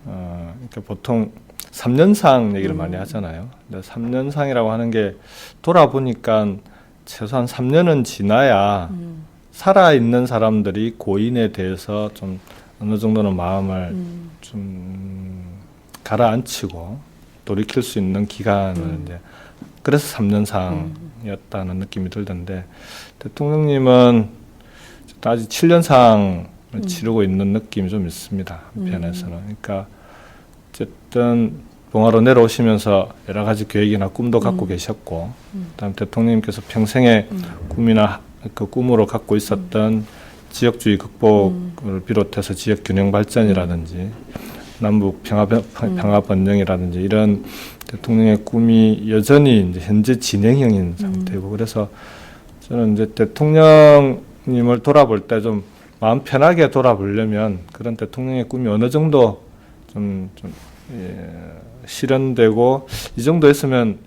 그러니까 보통 3년상 얘기를 많이 하잖아요. 근데 3년상이라고 하는 게 돌아보니까 최소한 3년은 지나야 살아 있는 사람들이 고인에 대해서 좀 어느 정도는 마음을 좀 가라앉히고 돌이킬 수 있는 기간을 이제 그래서 3년상이었다는 느낌이 들던데 대통령님은 아직 7년상을 치르고 있는 느낌이 좀 있습니다. 한편에서는. 그러니까 어쨌든 봉화로 내려오시면서 여러 가지 계획이나 꿈도 갖고 계셨고 그다음 대통령님께서 평생의 꿈이나 그 꿈으로 갖고 있었던 지역주의 극복을 비롯해서 지역 균형 발전이라든지 남북 평화 번영이라든지 이런 대통령의 꿈이 여전히 이제 현재 진행형인 상태고 그래서 저는 이제 대통령님을 돌아볼 때 좀 마음 편하게 돌아보려면 그런 대통령의 꿈이 어느 정도 좀 실현되고 이 정도 했으면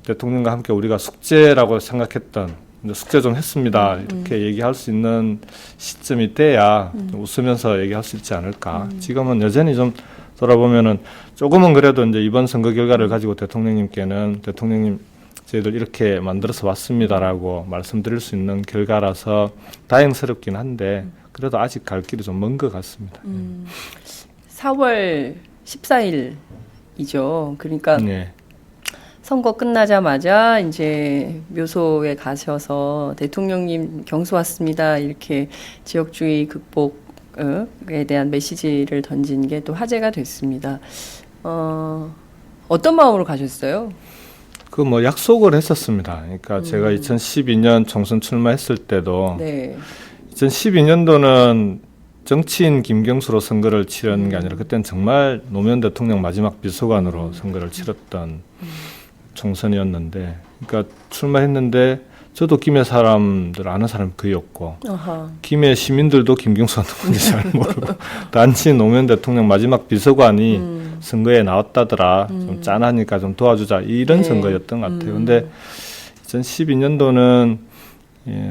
대통령과 함께 우리가 숙제라고 생각했던 숙제 좀 했습니다. 이렇게 얘기할 수 있는 시점이 돼야 좀 웃으면서 얘기할 수 있지 않을까. 지금은 여전히 좀 돌아보면은 조금은 그래도 이제 이번 선거 결과를 가지고 대통령님께는 대통령님 저희들 이렇게 만들어서 왔습니다라고 말씀드릴 수 있는 결과라서 다행스럽긴 한데 그래도 아직 갈 길이 좀 먼 것 같습니다. 4월 14일이죠. 그러니까 네. 선거 끝나자마자 이제 묘소에 가셔서 대통령님 경수 왔습니다. 이렇게 지역주의 극복에 대한 메시지를 던진 게 또 화제가 됐습니다. 어떤 마음으로 가셨어요? 그 뭐 약속을 했었습니다. 그러니까 제가 2012년 총선 출마했을 때도 네. 2012년도는 정치인 김경수로 선거를 치른 게 아니라 그때는 정말 노무현 대통령 마지막 비서관으로 선거를 치렀던 총선이었는데 그러니까 출마했는데 저도 김해 사람들 아는 사람이 거의 없고 김해 시민들도 김경수가 누군지 잘 모르고 단지 노무현 대통령 마지막 비서관이 선거에 나왔다더라 좀 짠하니까 좀 도와주자 이런 선거였던 것 같아요. 근데 2012년도는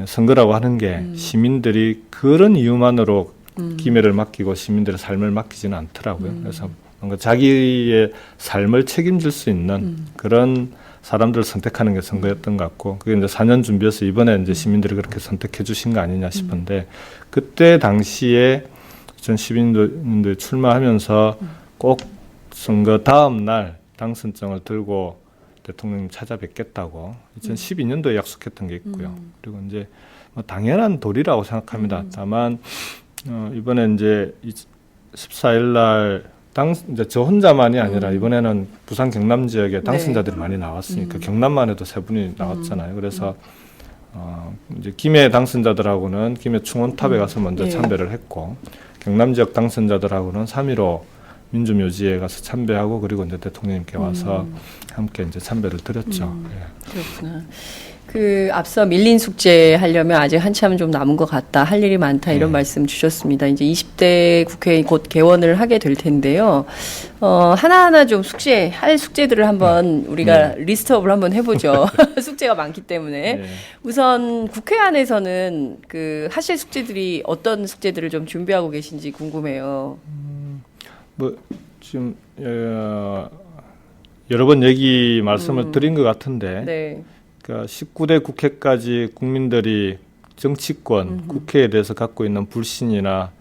선거라고 하는 게 시민들이 그런 이유만으로 김해를 맡기고 시민들의 삶을 맡기지는 않더라고요. 그래서 뭔가 자기의 삶을 책임질 수 있는 그런 사람들을 선택하는 게 선거였던 것 같고 그게 이제 4년 준비해서 이번에 이제 시민들이 그렇게 선택해 주신 거 아니냐 싶은데 그때 당시에 2012년도에 출마하면서 꼭 선거 다음 날 당선증을 들고 대통령님 찾아뵙겠다고 2012년도에 약속했던 게 있고요. 그리고 이제 뭐 당연한 도리라고 생각합니다. 다만 이번에 이제 14일 날 이제 저 혼자만이 아니라 이번에는 부산 경남 지역에 당선자들이 많이 나왔으니까 경남만 해도 3분이 나왔잖아요. 그래서 이제 김해 당선자들하고는 김해 충원탑에 가서 먼저 참배를 했고 경남 지역 당선자들하고는 3.15 민주묘지에 가서 참배하고 그리고 이제 대통령님께 와서 함께 이제 참배를 드렸죠. 그렇구나. 그 앞서 밀린 숙제 하려면 아직 한참 좀 남은 것 같다. 할 일이 많다. 이런 말씀 주셨습니다. 이제 20대 국회 곧 개원을 하게 될 텐데요. 하나하나 좀 할 숙제들을 한번 우리가 리스트업을 한번 해보죠. 숙제가 많기 때문에. 네. 우선 국회 안에서는 그 하실 숙제들이 어떤 숙제들을 좀 준비하고 계신지 궁금해요. 뭐 지금 여러 번 말씀을 드린 것 같은데 네. 그러니까 19대 국회까지 국민들이 정치권, 국회에 대해서 갖고 있는 불신이나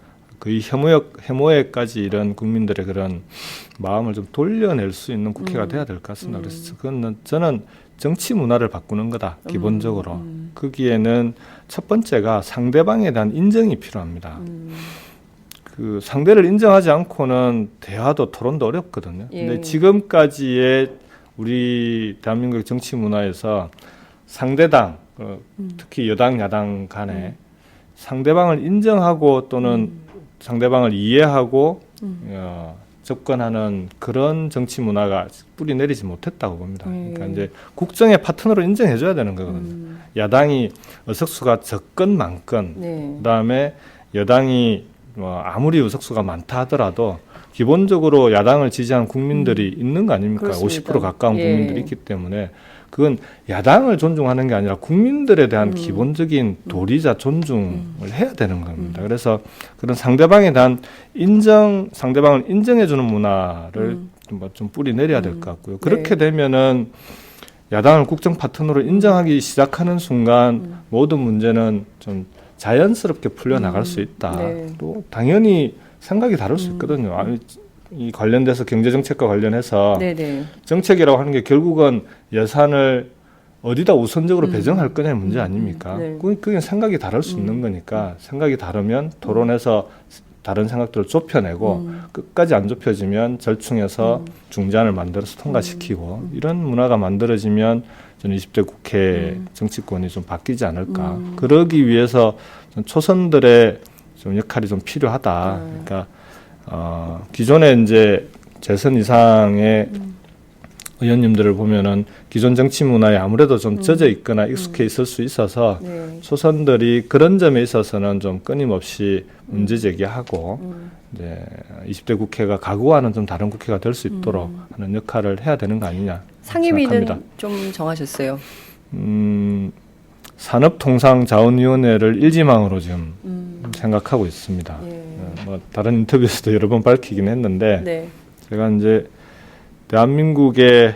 거의 혐오에까지 이런 국민들의 그런 마음을 좀 돌려낼 수 있는 국회가 돼야 될 것 같습니다. 그래서 그건 저는 정치 문화를 바꾸는 거다, 기본적으로. 거기에는 첫 번째가 상대방에 대한 인정이 필요합니다. 그 상대를 인정하지 않고는 대화도 토론도 어렵거든요. 예. 근데 지금까지의 우리 대한민국 정치 문화에서 상대당, 특히 여당, 야당 간에 상대방을 인정하고 또는 상대방을 이해하고 접근하는 그런 정치 문화가 뿌리 내리지 못했다고 봅니다. 그러니까 이제 국정의 파트너로 인정해줘야 되는 거거든요. 야당이 의석수가 적건 많건, 네. 그다음에 여당이 아무리 의석수가 많다 하더라도 기본적으로 야당을 지지하는 국민들이 있는 거 아닙니까? 그렇습니다. 50% 가까운 예. 국민들이 있기 때문에 그건 야당을 존중하는 게 아니라 국민들에 대한 기본적인 도리자 존중을 해야 되는 겁니다. 그래서 그런 상대방에 대한 상대방을 인정해주는 문화를 좀 뿌리 내려야 될 것 같고요. 그렇게 되면은 야당을 국정 파트너로 인정하기 시작하는 순간 모든 문제는 좀 자연스럽게 풀려나갈 수 있다. 네. 또 당연히 생각이 다를 수 있거든요. 이 관련돼서 경제정책과 관련해서 네네. 정책이라고 하는 게 결국은 예산을 어디다 우선적으로 배정할 거냐의 문제 아닙니까? 네. 그게 생각이 다를 수 있는 거니까 생각이 다르면 토론해서 다른 생각들을 좁혀내고 끝까지 안 좁혀지면 절충해서 중재안을 만들어서 통과시키고 이런 문화가 만들어지면 저는 20대 국회 정치권이 좀 바뀌지 않을까. 그러기 위해서 초선들의 좀 역할이 좀 필요하다. 그러니까 기존에 이제 재선 이상의 의원님들을 보면은 기존 정치 문화에 아무래도 좀 젖어 있거나 익숙해 있을 수 있어서 네. 초선들이 그런 점에 있어서는 좀 끊임없이 문제 제기하고 이제 20대 국회가 각오하는 좀 다른 국회가 될 수 있도록 하는 역할을 해야 되는 거 아니냐 상임위는 생각합니다. 좀 정하셨어요. 산업통상자원위원회를 일지망으로 지금 생각하고 있습니다. 예. 뭐 다른 인터뷰에서도 여러 번 밝히긴 했는데 네. 제가 이제 대한민국에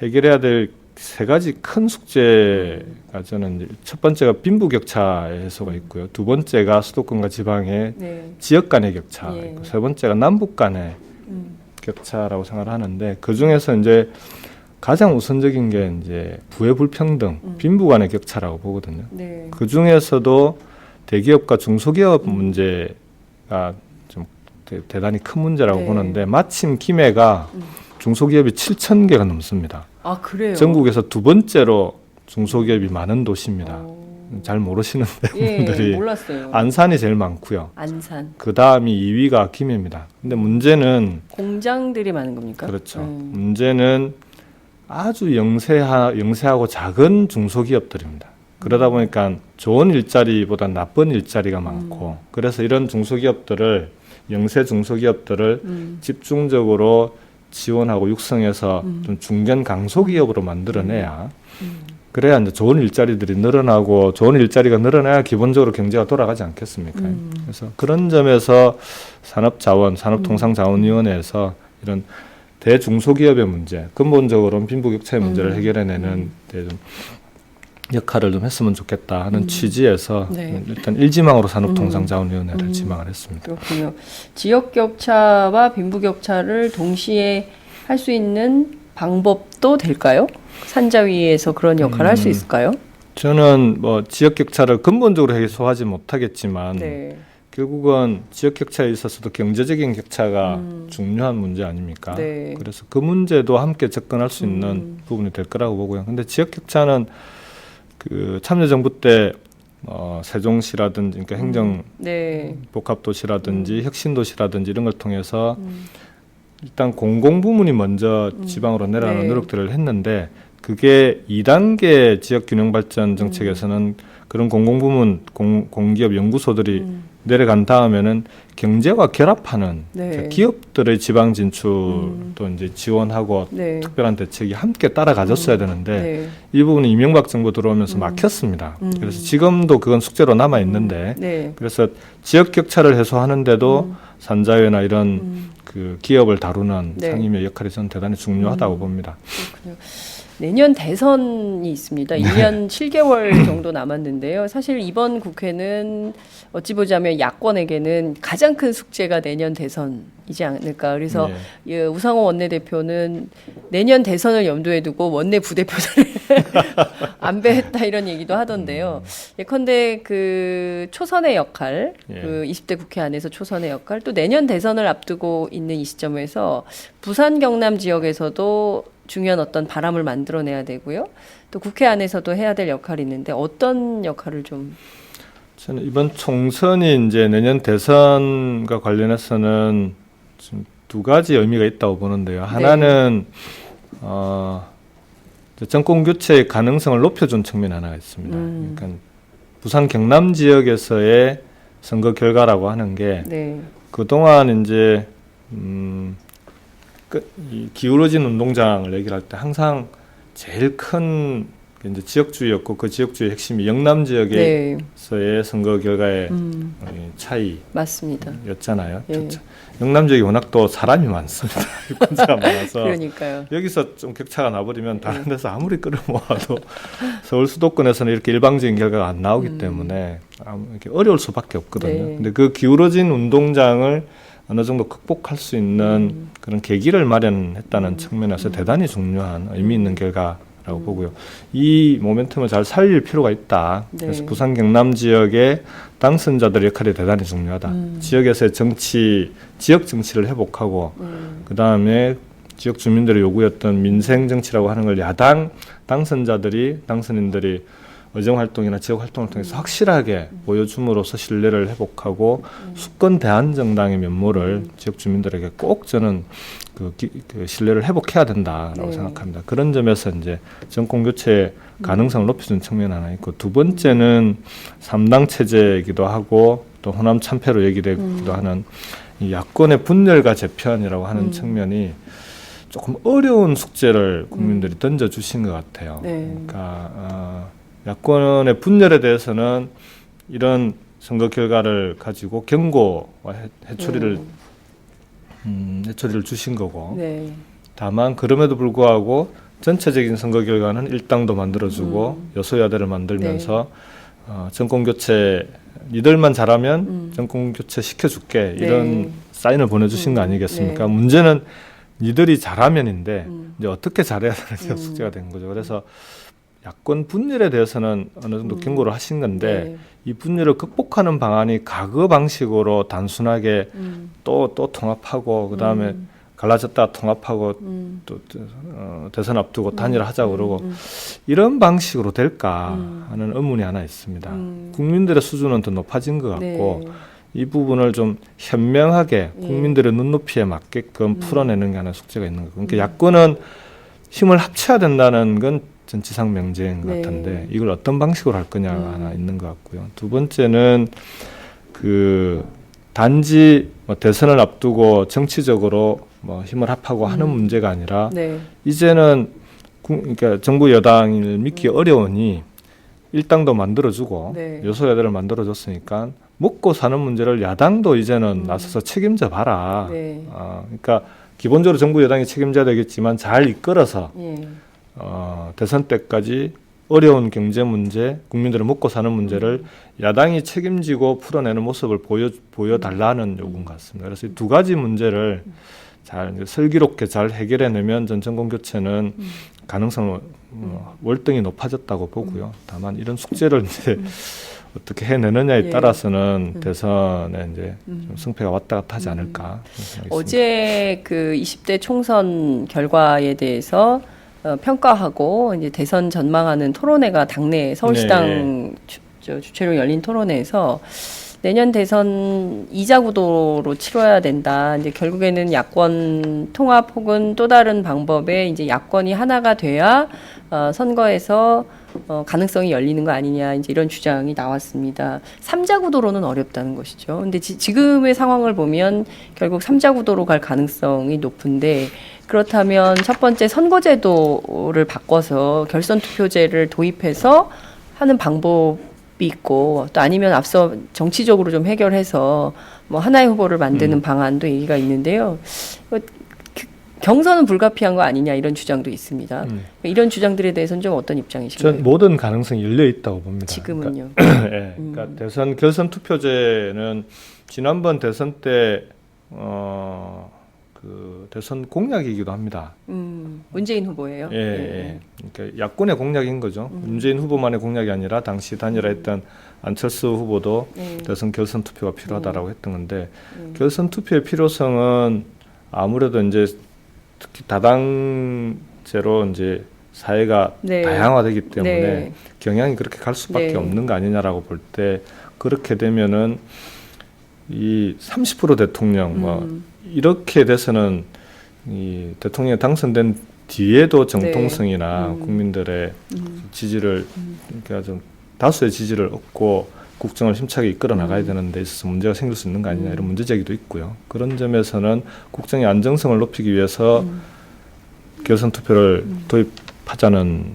해결해야 될 세 가지 큰 숙제가 저는 이제 첫 번째가 빈부격차의 해소가 있고요. 두 번째가 수도권과 지방의 네. 지역 간의 격차, 예. 있고 세 번째가 남북 간의 격차라고 생각을 하는데 그 중에서 이제 가장 우선적인 게 이제 부의 불평등, 빈부 간의 격차라고 보거든요. 네. 그 중에서도 대기업과 중소기업 문제가 좀 대단히 큰 문제라고 네. 보는데 마침 김해가 중소기업이 7,000개가 넘습니다. 아 그래요. 전국에서 두 번째로 중소기업이 많은 도시입니다. 잘 모르시는데 예, 분들이 몰랐어요. 안산이 제일 많고요. 안산. 그 다음이 2위가 김해입니다. 근데 문제는 공장들이 많은 겁니까? 그렇죠. 문제는 아주 영세하고 작은 중소기업들입니다. 그러다 보니까 좋은 일자리보다 나쁜 일자리가 많고 그래서 이런 중소기업들을 영세 중소기업들을 집중적으로 지원하고 육성해서 좀 중견 강소기업으로 만들어내야 그래야 이제 좋은 일자리들이 늘어나고 좋은 일자리가 늘어나야 기본적으로 경제가 돌아가지 않겠습니까? 그래서 그런 점에서 산업통상자원위원회에서 이런 대중소기업의 문제, 근본적으로는 빈부격차의 문제를 해결해내는 데 좀 역할을 좀 했으면 좋겠다 하는 취지에서 네. 일단 일지망으로 산업통상자원위원회를 지망을 했습니다. 그렇군요. 지역 격차와 빈부 격차를 동시에 할 수 있는 방법도 될까요? 산자위에서 그런 역할을 할 수 있을까요? 저는 뭐 지역 격차를 근본적으로 해소하지 못하겠지만 네. 결국은 지역 격차에 있어서도 경제적인 격차가 중요한 문제 아닙니까? 네. 그래서 그 문제도 함께 접근할 수 있는 부분이 될 거라고 보고요. 근데 지역 격차는 그 참여정부 때 세종시라든지 그러니까 행정 네. 복합도시라든지 혁신도시라든지 이런 걸 통해서 일단 공공부문이 먼저 지방으로 내려가는 네. 노력들을 했는데 그게 2단계 지역균형발전 정책에서는 그런 공공부문, 공기업 연구소들이 내려간 다음에는 경제와 결합하는 네. 기업들의 지방 진출도 이제 지원하고 네. 특별한 대책이 함께 따라가졌어야 되는데 네. 이 부분은 이명박 정부 들어오면서 막혔습니다. 그래서 지금도 그건 숙제로 남아 있는데 네. 그래서 지역 격차를 해소하는데도 산자회나 이런 그 기업을 다루는 네. 상임위의 역할이 저는 대단히 중요하다고 봅니다. 그렇군요. 내년 대선이 있습니다. 2년 7개월 정도 남았는데요. 사실 이번 국회는 어찌 보자면 야권에게는 가장 큰 숙제가 내년 대선이지 않을까. 그래서 예, 우상호 원내대표는 내년 대선을 염두에 두고 원내 부대표를 안배했다 이런 얘기도 하던데요. 예컨대 그 초선의 역할, 그 20대 국회 안에서 초선의 역할, 또 내년 대선을 앞두고 있는 이 시점에서 부산 경남 지역에서도 중요한 어떤 바람을 만들어내야 되고요. 또 국회 안에서도 해야 될 역할이 있는데 어떤 역할을 좀 저는 이번 총선이 이제 내년 대선과 관련해서는 좀 두 가지 의미가 있다고 보는데요. 하나는 정권 교체의 가능성을 높여준 측면이 하나가 있습니다. 그러니까 부산 경남 지역에서의 선거 결과라고 하는 게 네. 그동안 이제 이 기울어진 운동장을 얘기할 때 항상 제일 큰 이제 지역주의였고 그 지역주의 핵심이 영남 지역에서의 네. 선거 결과의 맞습니다. 차이였잖아요. 예. 영남 지역이 워낙 또 사람이 많습니다. 유권자가 많아서 그러니까요. 여기서 좀 격차가 나버리면 다른 데서 아무리 끌어모아도 서울 수도권에서는 이렇게 일방적인 결과가 안 나오기 때문에 이렇게 어려울 수밖에 없거든요. 네. 근데 그 기울어진 운동장을 어느 정도 극복할 수 있는 그런 계기를 마련했다는 측면에서 대단히 중요한 의미 있는 결과라고 보고요. 이 모멘텀을 잘 살릴 필요가 있다. 네. 그래서 부산 경남 지역의 당선자들의 역할이 대단히 중요하다. 지역에서의 지역 정치를 회복하고 그 다음에 지역 주민들의 요구였던 민생 정치라고 하는 걸 야당 당선인들이 의정활동이나 지역활동을 통해서 확실하게 보여줌으로써 신뢰를 회복하고 수권 대한정당의 면모를 지역 주민들에게 꼭 저는 그 신뢰를 회복해야 된다라고 생각합니다. 그런 점에서 이제 정권 교체의 가능성을 높여준 측면이 하나 있고 두 번째는 3당 체제이기도 하고 또 호남 참패로 얘기되기도 하는 이 야권의 분열과 재편이라고 하는 측면이 조금 어려운 숙제를 국민들이 던져주신 것 같아요. 네. 그러니까 야권의 분열에 대해서는 이런 선거 결과를 가지고 경고와 해초리를 주신 거고 네. 다만 그럼에도 불구하고 전체적인 선거 결과는 일당도 만들어주고 여소야대를 만들면서 정권 교체 니들만 잘하면 정권 교체 시켜줄게 이런 사인을 보내주신 거 아니겠습니까? 네. 문제는 니들이 잘하면인데 이제 어떻게 잘해야 되는지가 숙제가 된 거죠. 그래서 야권 분열에 대해서는 어느 정도 경고를 하신 건데 네. 이 분열을 극복하는 방안이 과거 방식으로 단순하게 또 통합하고 그 다음에 갈라졌다가 통합하고 또 대선 앞두고 단일화하자고 그러고 이런 방식으로 될까 하는 의문이 하나 있습니다. 국민들의 수준은 더 높아진 것 같고 네. 이 부분을 좀 현명하게 국민들의 눈높이에 맞게끔 풀어내는 게 하나 숙제가 있는 거고 그러니까 야권은 힘을 합쳐야 된다는 건 전치상 명제인 것 같은데 이걸 어떤 방식으로 할 거냐가 하나 있는 것 같고요. 두 번째는 그 단지 뭐 대선을 앞두고 정치적으로 뭐 힘을 합하고 하는 문제가 아니라 이제는 그러니까 정부 여당을 믿기 어려우니 일당도 만들어주고 여소야대를 만들어줬으니까 먹고 사는 문제를 야당도 이제는 나서서 책임져 봐라. 그러니까 기본적으로 정부 여당이 책임져야 되겠지만 잘 이끌어서 대선 때까지 어려운 경제 문제, 국민들의 먹고 사는 문제를 야당이 책임지고 풀어내는 모습을 보여달라는 요구인 것 같습니다. 그래서 이 두 가지 문제를 잘 슬기롭게 잘 해결해내면 전 정권 교체는 가능성은 월등히 높아졌다고 보고요. 다만 이런 숙제를 이제 어떻게 해내느냐에 따라서는 대선에 이제 좀 승패가 왔다 갔다 하지 않을까 생각했습니다. 어제 그 20대 총선 결과에 대해서 평가하고 이제 대선 전망하는 토론회가 당내 서울시당 주최로 열린 토론회에서 내년 대선 2자 구도로 치러야 된다. 이제 결국에는 야권 통합 혹은 또 다른 방법에 이제 야권이 하나가 돼야 선거에서 가능성이 열리는 거 아니냐, 이제 이런 주장이 나왔습니다. 3자 구도로는 어렵다는 것이죠. 근데 지금의 상황을 보면 결국 3자 구도로 갈 가능성이 높은데, 그렇다면 첫 번째 선거제도를 바꿔서 결선 투표제를 도입해서 하는 방법이 있고, 또 아니면 앞서 정치적으로 좀 해결해서 뭐 하나의 후보를 만드는 방안도 얘기가 있는데요. 경선은 불가피한 거 아니냐, 이런 주장도 있습니다. 이런 주장들에 대해서는 좀 어떤 입장이신가요? 전 모든 가능성이 열려 있다고 봅니다. 지금은요. 예, 그러니까 대선 결선 투표제는 지난번 대선 때 그 대선 공약이기도 합니다. 문재인 후보예요. 예, 예. 그러니까 야권의 공약인 거죠. 문재인 후보만의 공약이 아니라 당시 단일화했던 안철수 후보도 대선 결선 투표가 필요하다라고 했던 건데, 결선 투표의 필요성은 아무래도 이제 특히 다당제로 이제 사회가 네. 다양화되기 때문에 네. 경향이 그렇게 갈 수밖에 네. 없는 거 아니냐라고 볼 때, 그렇게 되면은 이 30% 대통령 뭐 이렇게 돼서는 이 대통령이 당선된 뒤에도 정통성이나 국민들의 지지를, 그러니까 좀 다수의 지지를 얻고 국정을 힘차게 이끌어 나가야 되는 데 있어서 문제가 생길 수 있는 거 아니냐, 이런 문제 제기도 있고요. 그런 점에서는 국정의 안정성을 높이기 위해서 결선 투표를 도입하자는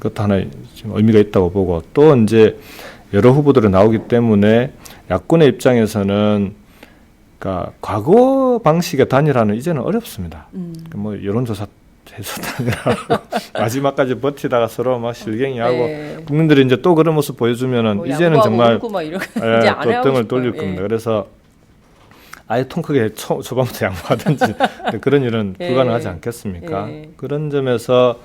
것도 하나 지금 의미가 있다고 보고, 또 이제 여러 후보들이 나오기 때문에 야권의 입장에서는, 그러니까 과거 방식의 단일화는 이제는 어렵습니다. 뭐 여론조사 해서 단일화 마지막까지 버티다가 서로 막 실갱이하고 네. 국민들이 이제 또 그런 모습 보여주면은 뭐 이제는 정말 막 이제 안 또 하고 등을 싶어요. 돌릴 겁니다. 그래서 아예 통 크게 초반부터 양보하든지 그런 일은 예. 불가능하지 않겠습니까? 예. 그런 점에서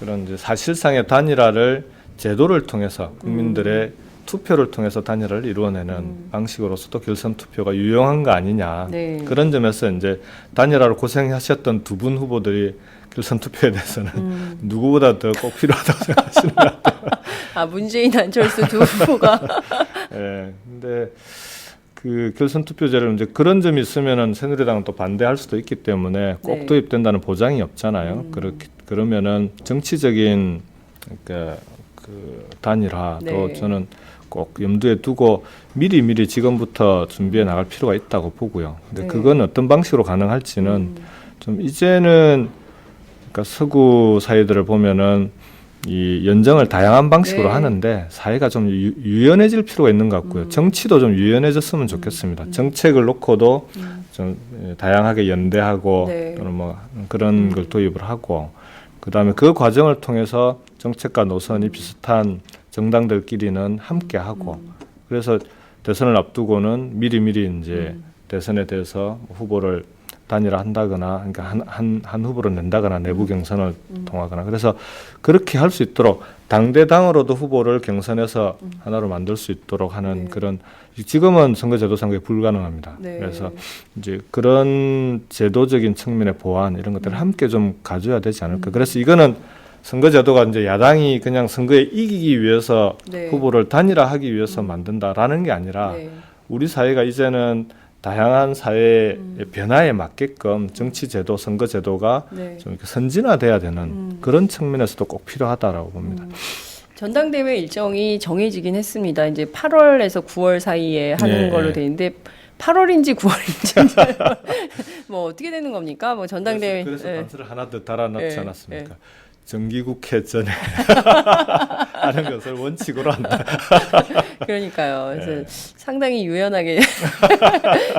그런 이제 사실상의 단일화를 제도를 통해서 국민들의 투표를 통해서 단일화를 이루어내는 방식으로서도 결선 투표가 유용한 거 아니냐. 네. 그런 점에서 이제 단일화로 고생하셨던 두 분 후보들이 결선 투표에 대해서는 누구보다 더 꼭 필요하다고 생각하시는 것 같아요. 아, 문재인, 안철수 두 후보가. 예. 근데 그 결선 투표제를 이제 그런 점이 있으면은 새누리당은 또 반대할 수도 있기 때문에 꼭 네. 도입된다는 보장이 없잖아요. 그러면은 정치적인, 그러니까 그 단일화도 네. 저는 꼭 염두에 두고 미리 지금부터 준비해 나갈 필요가 있다고 보고요. 근데 네. 그건 어떤 방식으로 가능할지는 좀 이제는, 그러니까 서구 사회들을 보면은 이 연정을 다양한 방식으로 네. 하는데 사회가 좀 유연해질 필요가 있는 것 같고요. 정치도 좀 유연해졌으면 좋겠습니다. 정책을 놓고도 좀 다양하게 연대하고 네. 또는 뭐 그런 걸 도입을 하고, 그다음에 그 과정을 통해서 정책과 노선이 비슷한 정당들끼리는 함께 하고, 그래서 대선을 앞두고는 미리 이제 대선에 대해서 후보를 단일화한다거나, 그러니까 한 후보를 낸다거나 내부 경선을 통하거나, 그래서 그렇게 할 수 있도록 당대당으로도 후보를 경선해서 하나로 만들 수 있도록 하는 네. 그런, 지금은 선거제도상 그게 불가능합니다. 네. 그래서 이제 그런 제도적인 측면의 보완 이런 것들을 함께 좀 가져야 되지 않을까. 그래서 이거는 선거제도가 이제 야당이 그냥 선거에 이기기 위해서 네. 후보를 단일화하기 위해서 만든다라는 게 아니라 네. 우리 사회가 이제는 다양한 사회의 변화에 맞게끔 정치제도, 선거제도가 네. 좀 이렇게 선진화돼야 되는 그런 측면에서도 꼭 필요하다라고 봅니다. 전당대회 일정이 정해지긴 했습니다. 이제 8월에서 9월 사이에 하는 네. 걸로 돼 있는데 8월인지 9월인지 뭐 어떻게 되는 겁니까? 뭐 전당대회 그래서 예. 단서를 하나 더 달아놨지 예, 않았습니까? 정기국회 전에 하는 것을 원칙으로 한다. 그러니까요. 그래서 네. 상당히 유연하게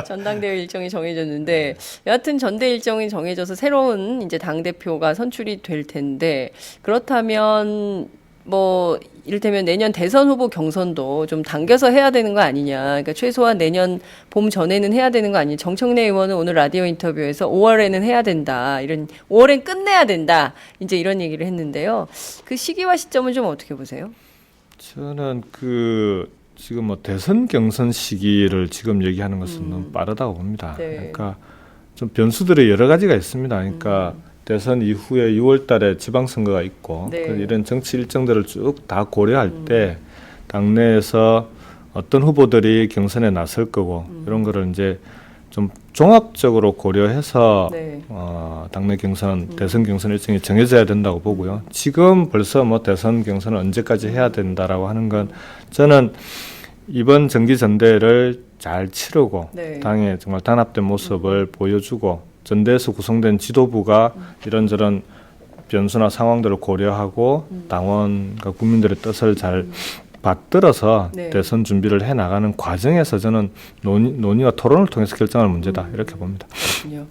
전당대회 일정이 정해졌는데, 여하튼 전대 일정이 정해져서 새로운 이제 당 대표가 선출이 될 텐데, 그렇다면 뭐 이를테면 내년 대선 후보 경선도 좀 당겨서 해야 되는 거 아니냐. 그러니까 최소한 내년 봄 전에는 해야 되는 거 아니냐. 정청래 의원은 오늘 라디오 인터뷰에서 5월에는 해야 된다. 5월엔 끝내야 된다. 이제 이런 얘기를 했는데요. 그 시기와 시점은 좀 어떻게 보세요? 저는 지금 뭐 대선 경선 시기를 지금 얘기하는 것은 너무 빠르다고 봅니다. 네. 그러니까 좀 변수들이 여러 가지가 있습니다. 그러니까 대선 이후에 6월 달에 지방선거가 있고, 네. 이런 정치 일정들을 쭉 다 고려할 때 당내에서 어떤 후보들이 경선에 나설 거고 이런 거를 이제 좀 종합적으로 고려해서 네. 당내 경선, 대선 경선 일정이 정해져야 된다고 보고요. 지금 벌써 뭐 대선 경선을 언제까지 해야 된다라고 하는 건 저는 이번 정기 전대를 잘 치르고 네. 당의 정말 단합된 모습을 보여주고 전대에서 구성된 지도부가 이런저런 변수나 상황들을 고려하고 당원과 국민들의 뜻을 잘 받들어서 네. 대선 준비를 해 나가는 과정에서 저는 논의와 토론을 통해서 결정할 문제다 이렇게 봅니다. 그렇군요.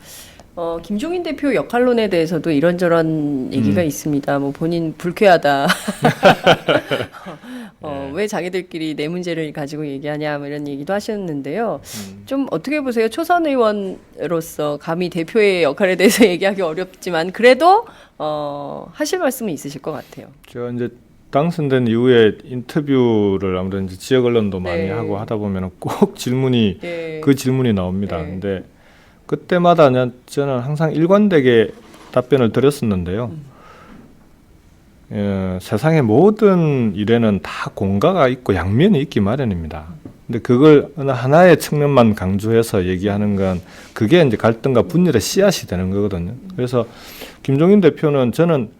김종인 대표 역할론에 대해서도 이런저런 얘기가 있습니다. 뭐 본인 불쾌하다. 왜 자기들끼리 내 문제를 가지고 얘기하냐 뭐 이런 얘기도 하셨는데요. 좀 어떻게 보세요? 초선 의원으로서 감히 대표의 역할에 대해서 얘기하기 어렵지만 그래도 하실 말씀은 있으실 것 같아요. 제가 이제 당선된 이후에 인터뷰를 아무래도 이제 지역 언론도 많이 네. 하고 하다 보면 꼭 질문이 예. 그 질문이 나옵니다. 네. 근데 그때마다 저는 항상 일관되게 답변을 드렸었는데요. 세상의 모든 일에는 다 공과가 있고 양면이 있기 마련입니다. 근데 그걸 어느 하나의 측면만 강조해서 얘기하는 건 그게 이제 갈등과 분열의 씨앗이 되는 거거든요. 그래서 김종인 대표는 저는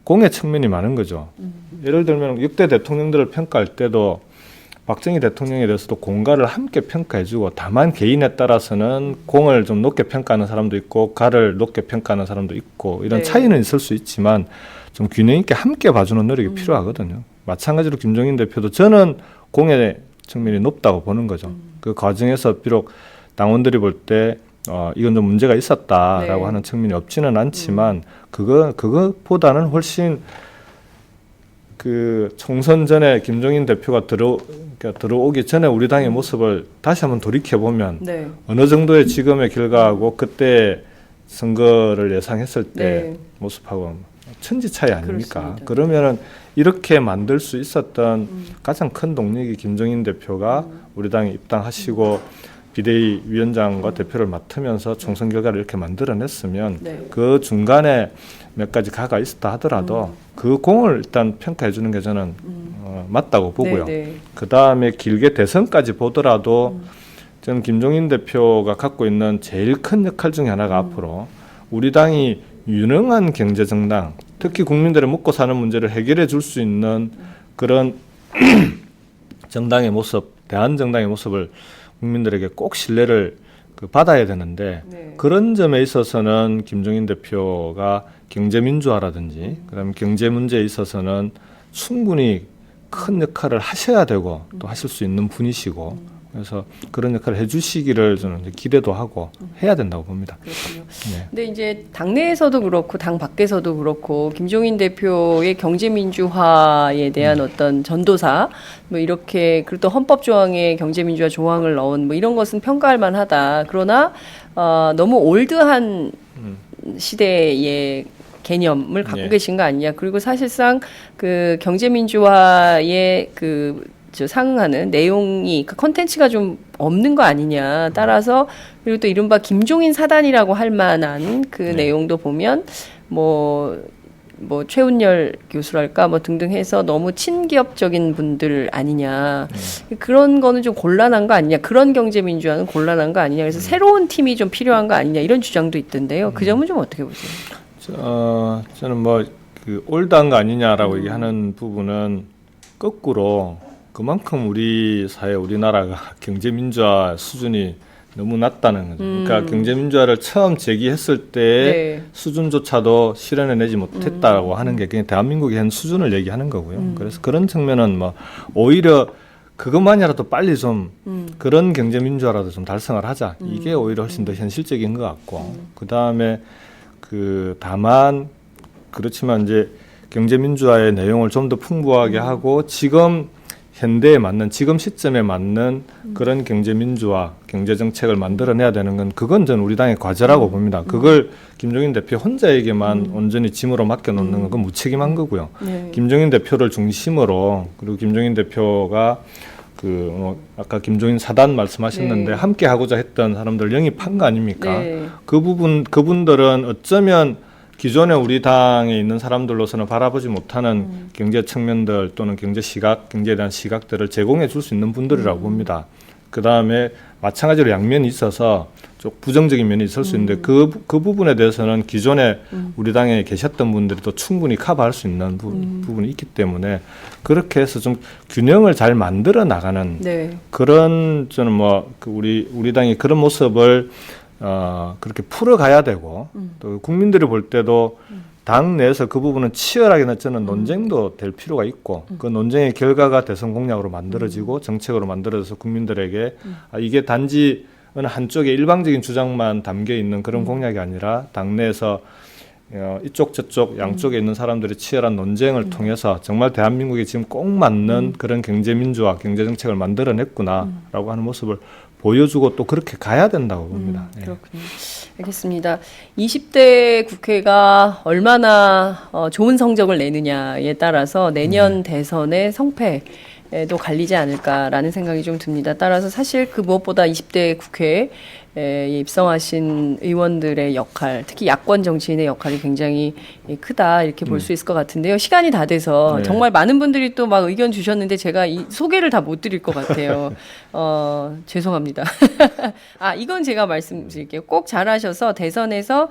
공의 측면이 많은 거죠. 예를 들면 역대 대통령들을 평가할 때도 박정희 대통령에 대해서도 공과를 함께 평가해주고 다만 개인에 따라서는 공을 좀 높게 평가하는 사람도 있고 가를 높게 평가하는 사람도 있고 이런 네. 차이는 있을 수 있지만 좀 균형 있게 함께 봐주는 노력이 필요하거든요. 마찬가지로 김종인 대표도 저는 공의 측면이 높다고 보는 거죠. 그 과정에서 비록 당원들이 볼 때 이건 좀 문제가 있었다라고 네. 하는 측면이 없지는 않지만 그거보다는 훨씬 그 총선 전에 김종인 대표가 들어오기 전에 우리 당의 모습을 다시 한번 돌이켜 보면 네. 어느 정도의 지금의 결과하고 그때 선거를 예상했을 때 네. 모습하고 천지 차이 아닙니까? 그렇습니다. 그러면은 이렇게 만들 수 있었던 가장 큰 동력이 김종인 대표가 우리 당에 입당하시고 비대위 위원장과 대표를 맡으면서 총선 결과를 이렇게 만들어냈으면 네. 그 중간에 몇 가지 가가 있었다 하더라도 그 공을 일단 평가해 주는 게 저는 맞다고 보고요. 네, 네. 그 다음에 길게 대선까지 보더라도 저는 김종인 대표가 갖고 있는 제일 큰 역할 중에 하나가 앞으로 우리 당이 유능한 경제정당, 특히 국민들의 먹고 사는 문제를 해결해 줄 수 있는 그런 정당의 모습, 대한정당의 모습을 국민들에게 꼭 신뢰를 받아야 되는데 네. 그런 점에 있어서는 김종인 대표가 경제민주화라든지 그다음에 경제 문제에 있어서는 충분히 큰 역할을 하셔야 되고 또 하실 수 있는 분이시고 그래서 그런 역할을 해주시기를 저는 이제 기대도 하고 해야 된다고 봅니다. 그렇군요. 네. 근데 이제 당내에서도 그렇고 당 밖에서도 그렇고 김종인 대표의 경제민주화에 대한 어떤 전도사 뭐 이렇게 그리고 또 헌법 조항에 경제민주화 조항을 넣은 뭐 이런 것은 평가할 만하다. 그러나 너무 올드한 시대의 개념을 갖고 예. 계신 거 아니냐. 그리고 사실상 그 경제민주화의 상응하는 내용이 그 컨텐츠가 좀 없는 거 아니냐. 따라서 그리고 또 이른바 김종인 사단이라고 할 만한 그 내용도 보면 뭐 최운열 교수랄까 뭐 등등 해서 너무 친기업적인 분들 아니냐. 그런 거는 좀 곤란한 거 아니냐. 그런 경제민주화는 곤란한 거 아니냐. 그래서 새로운 팀이 좀 필요한 거 아니냐. 이런 주장도 있던데요. 그 점은 좀 어떻게 보세요? 저는 뭐 그 올드한 거 아니냐라고 얘기하는 부분은 거꾸로 그만큼 우리 사회, 우리나라가 경제민주화 수준이 너무 낮다는 거죠. 그러니까 경제민주화를 처음 제기했을 때의 네. 수준조차도 실현해내지 못했다고 하는 게 그냥 대한민국의 현 수준을 얘기하는 거고요. 그래서 그런 측면은 뭐 오히려 그것만이라도 빨리 좀 그런 경제민주화라도 좀 달성을 하자. 이게 오히려 훨씬 더 현실적인 것 같고 그 다음에 다만 그렇지만 이제 경제민주화의 내용을 좀 더 풍부하게 하고 지금 현대에 맞는 지금 시점에 맞는 그런 경제민주화, 경제정책을 만들어내야 되는 건 그건 전 우리 당의 과제라고 봅니다. 그걸 김종인 대표 혼자에게만 온전히 짐으로 맡겨놓는 건 그건 무책임한 거고요. 네. 김종인 대표를 중심으로 그리고 김종인 대표가 아까 김종인 사단 말씀하셨는데 네. 함께 하고자 했던 사람들 영입한 거 아닙니까? 네. 그분들은 어쩌면 기존에 우리 당에 있는 사람들로서는 바라보지 못하는 경제 측면들 또는 경제 시각, 경제에 대한 시각들을 제공해 줄 수 있는 분들이라고 봅니다. 그 다음에 마찬가지로 양면이 있어서 좀 부정적인 면이 있을 수 있는데 그 부분에 대해서는 기존에 우리 당에 계셨던 분들이 또 충분히 커버할 수 있는 부분이 있기 때문에 그렇게 해서 좀 균형을 잘 만들어 나가는 네. 그런 저는 뭐 우리 당이 그런 모습을 그렇게 풀어가야 되고 또 국민들이 볼 때도 당 내에서 그 부분은 치열하게 저는 논쟁도 될 필요가 있고 그 논쟁의 결과가 대선 공약으로 만들어지고 정책으로 만들어져서 국민들에게 이게 단지 어느 한쪽의 일방적인 주장만 담겨 있는 그런 공약이 아니라 당내에서 이쪽 저쪽 양쪽에 있는 사람들이 치열한 논쟁을 통해서 정말 대한민국에 지금 꼭 맞는 그런 경제민주화, 경제정책을 만들어냈구나라고 하는 모습을 보여주고 또 그렇게 가야 된다고 봅니다. 그렇군요. 알겠습니다. 20대 국회가 얼마나 좋은 성적을 내느냐에 따라서 내년 대선의 성패도 갈리지 않을까라는 생각이 좀 듭니다. 따라서 사실 그 무엇보다 20대 국회에 입성하신 의원들의 역할, 특히 야권 정치인의 역할이 굉장히 크다 이렇게 볼 수 있을 것 같은데요. 시간이 다 돼서 네. 정말 많은 분들이 또 막 의견 주셨는데 제가 이 소개를 다 못 드릴 것 같아요. 죄송합니다. 이건 제가 말씀드릴게요. 꼭 잘하셔서 대선에서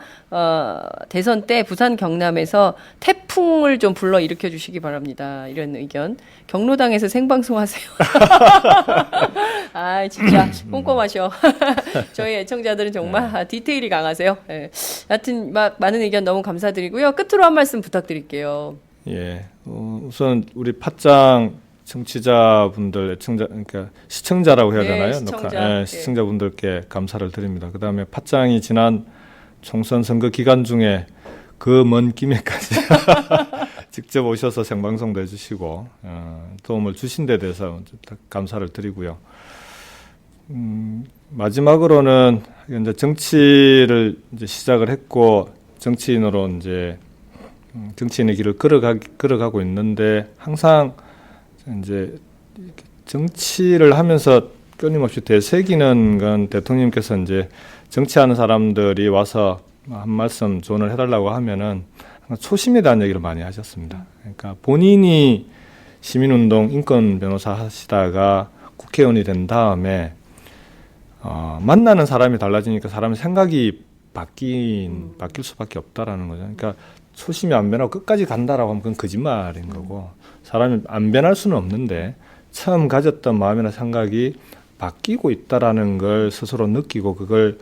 대선 때 부산 경남에서 태풍을 좀 불러 일으켜 주시기 바랍니다. 이런 의견. 경로당에서 생방송하세요. 진짜 꼼꼼하셔. 저희 애청자들은 정말 디테일이 강하세요. 네. 하여튼 많은 의견 너무 감사드리고요. 끝으로 한 말씀 부탁드릴게요. 예, 우선 우리 팟짱 청취자분들, 그러니까 시청자라고 해야 되나요? 시청자. 시청자분들께 감사를 드립니다. 그 다음에 팟짱이 지난 총선 선거 기간 중에 그 먼 김해까지 직접 오셔서 생방송도 해주시고 도움을 주신 데 대해서 감사를 드리고요. 마지막으로는 이제 정치를 이제 시작을 했고 정치인으로 이제 정치인의 길을 걸어가고 있는데 항상 이제 정치를 하면서 끊임없이 되새기는 건 대통령께서 이제 정치하는 사람들이 와서 한 말씀 조언을 해달라고 하면은 초심에 대한 얘기를 많이 하셨습니다. 그러니까 본인이 시민운동 인권 변호사 하시다가 국회의원이 된 다음에 만나는 사람이 달라지니까 사람의 생각이 바뀔 수밖에 없다라는 거죠. 그러니까 초심이 안 변하고 끝까지 간다라고 하면 그건 거짓말인 거고 사람이 안 변할 수는 없는데 처음 가졌던 마음이나 생각이 바뀌고 있다라는 걸 스스로 느끼고 그걸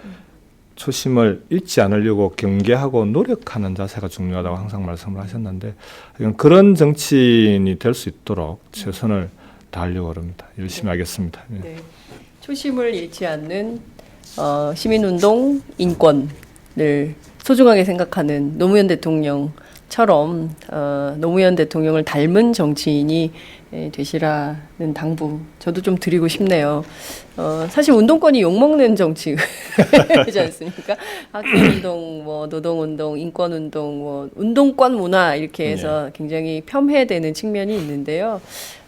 초심을 잃지 않으려고 경계하고 노력하는 자세가 중요하다고 항상 말씀을 하셨는데 그런 정치인이 될 수 있도록 최선을 다하려고 합니다. 열심히 하겠습니다. 네. 초심을 잃지 않는 시민운동 인권을 소중하게 생각하는 노무현 대통령처럼 노무현 대통령을 닮은 정치인이 되시라는 당부 저도 좀 드리고 싶네요. 사실 운동권이 욕먹는 정치이지 않습니까? 학생운동, 노동운동, 인권운동, 운동권 문화 이렇게 해서 굉장히 폄훼되는 측면이 있는데요.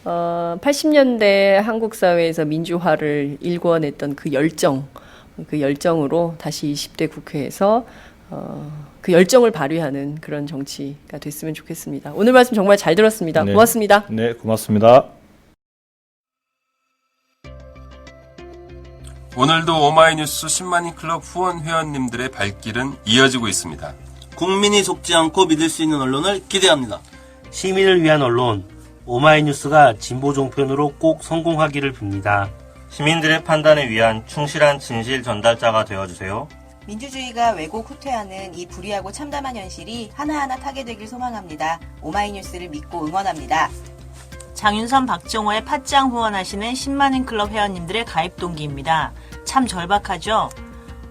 80년대 한국 사회에서 민주화를 일궈냈던 그 열정으로 다시 20대 국회에서 그 열정을 발휘하는 그런 정치가 됐으면 좋겠습니다. 오늘 말씀 정말 잘 들었습니다. 네. 고맙습니다. 네, 고맙습니다. 오늘도 오마이뉴스 10만인 클럽 후원 회원님들의 발길은 이어지고 있습니다. 국민이 속지 않고 믿을 수 있는 언론을 기대합니다. 시민을 위한 언론 오마이뉴스가 진보 종편으로 꼭 성공하기를 빕니다. 시민들의 판단에 위한 충실한 진실 전달자가 되어주세요. 민주주의가 왜곡 후퇴하는 이 불의하고 참담한 현실이 하나하나 타개되길 소망합니다. 오마이뉴스를 믿고 응원합니다. 장윤선, 박정호의 팟짱 후원하시는 10만인 클럽 회원님들의 가입 동기입니다. 참 절박하죠?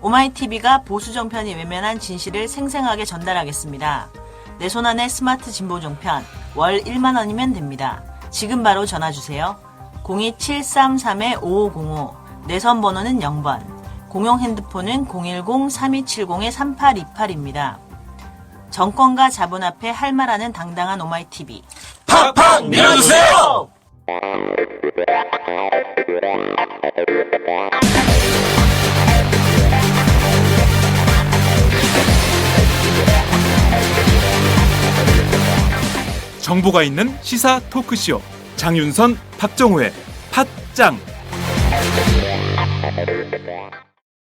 오마이TV가 보수 정편이 외면한 진실을 생생하게 전달하겠습니다. 내 손안의 스마트 진보 종편 월 1만 원이면 됩니다. 지금 바로 전화주세요. 02733-5505 내선 번호는 0번 공용 핸드폰은 010-3270-3828입니다. 정권과 자본 앞에 할 말하는 당당한 오마이TV 팍팍 밀어주세요! 정보가 있는 시사 토크쇼 장윤선, 박정호의 팟짱.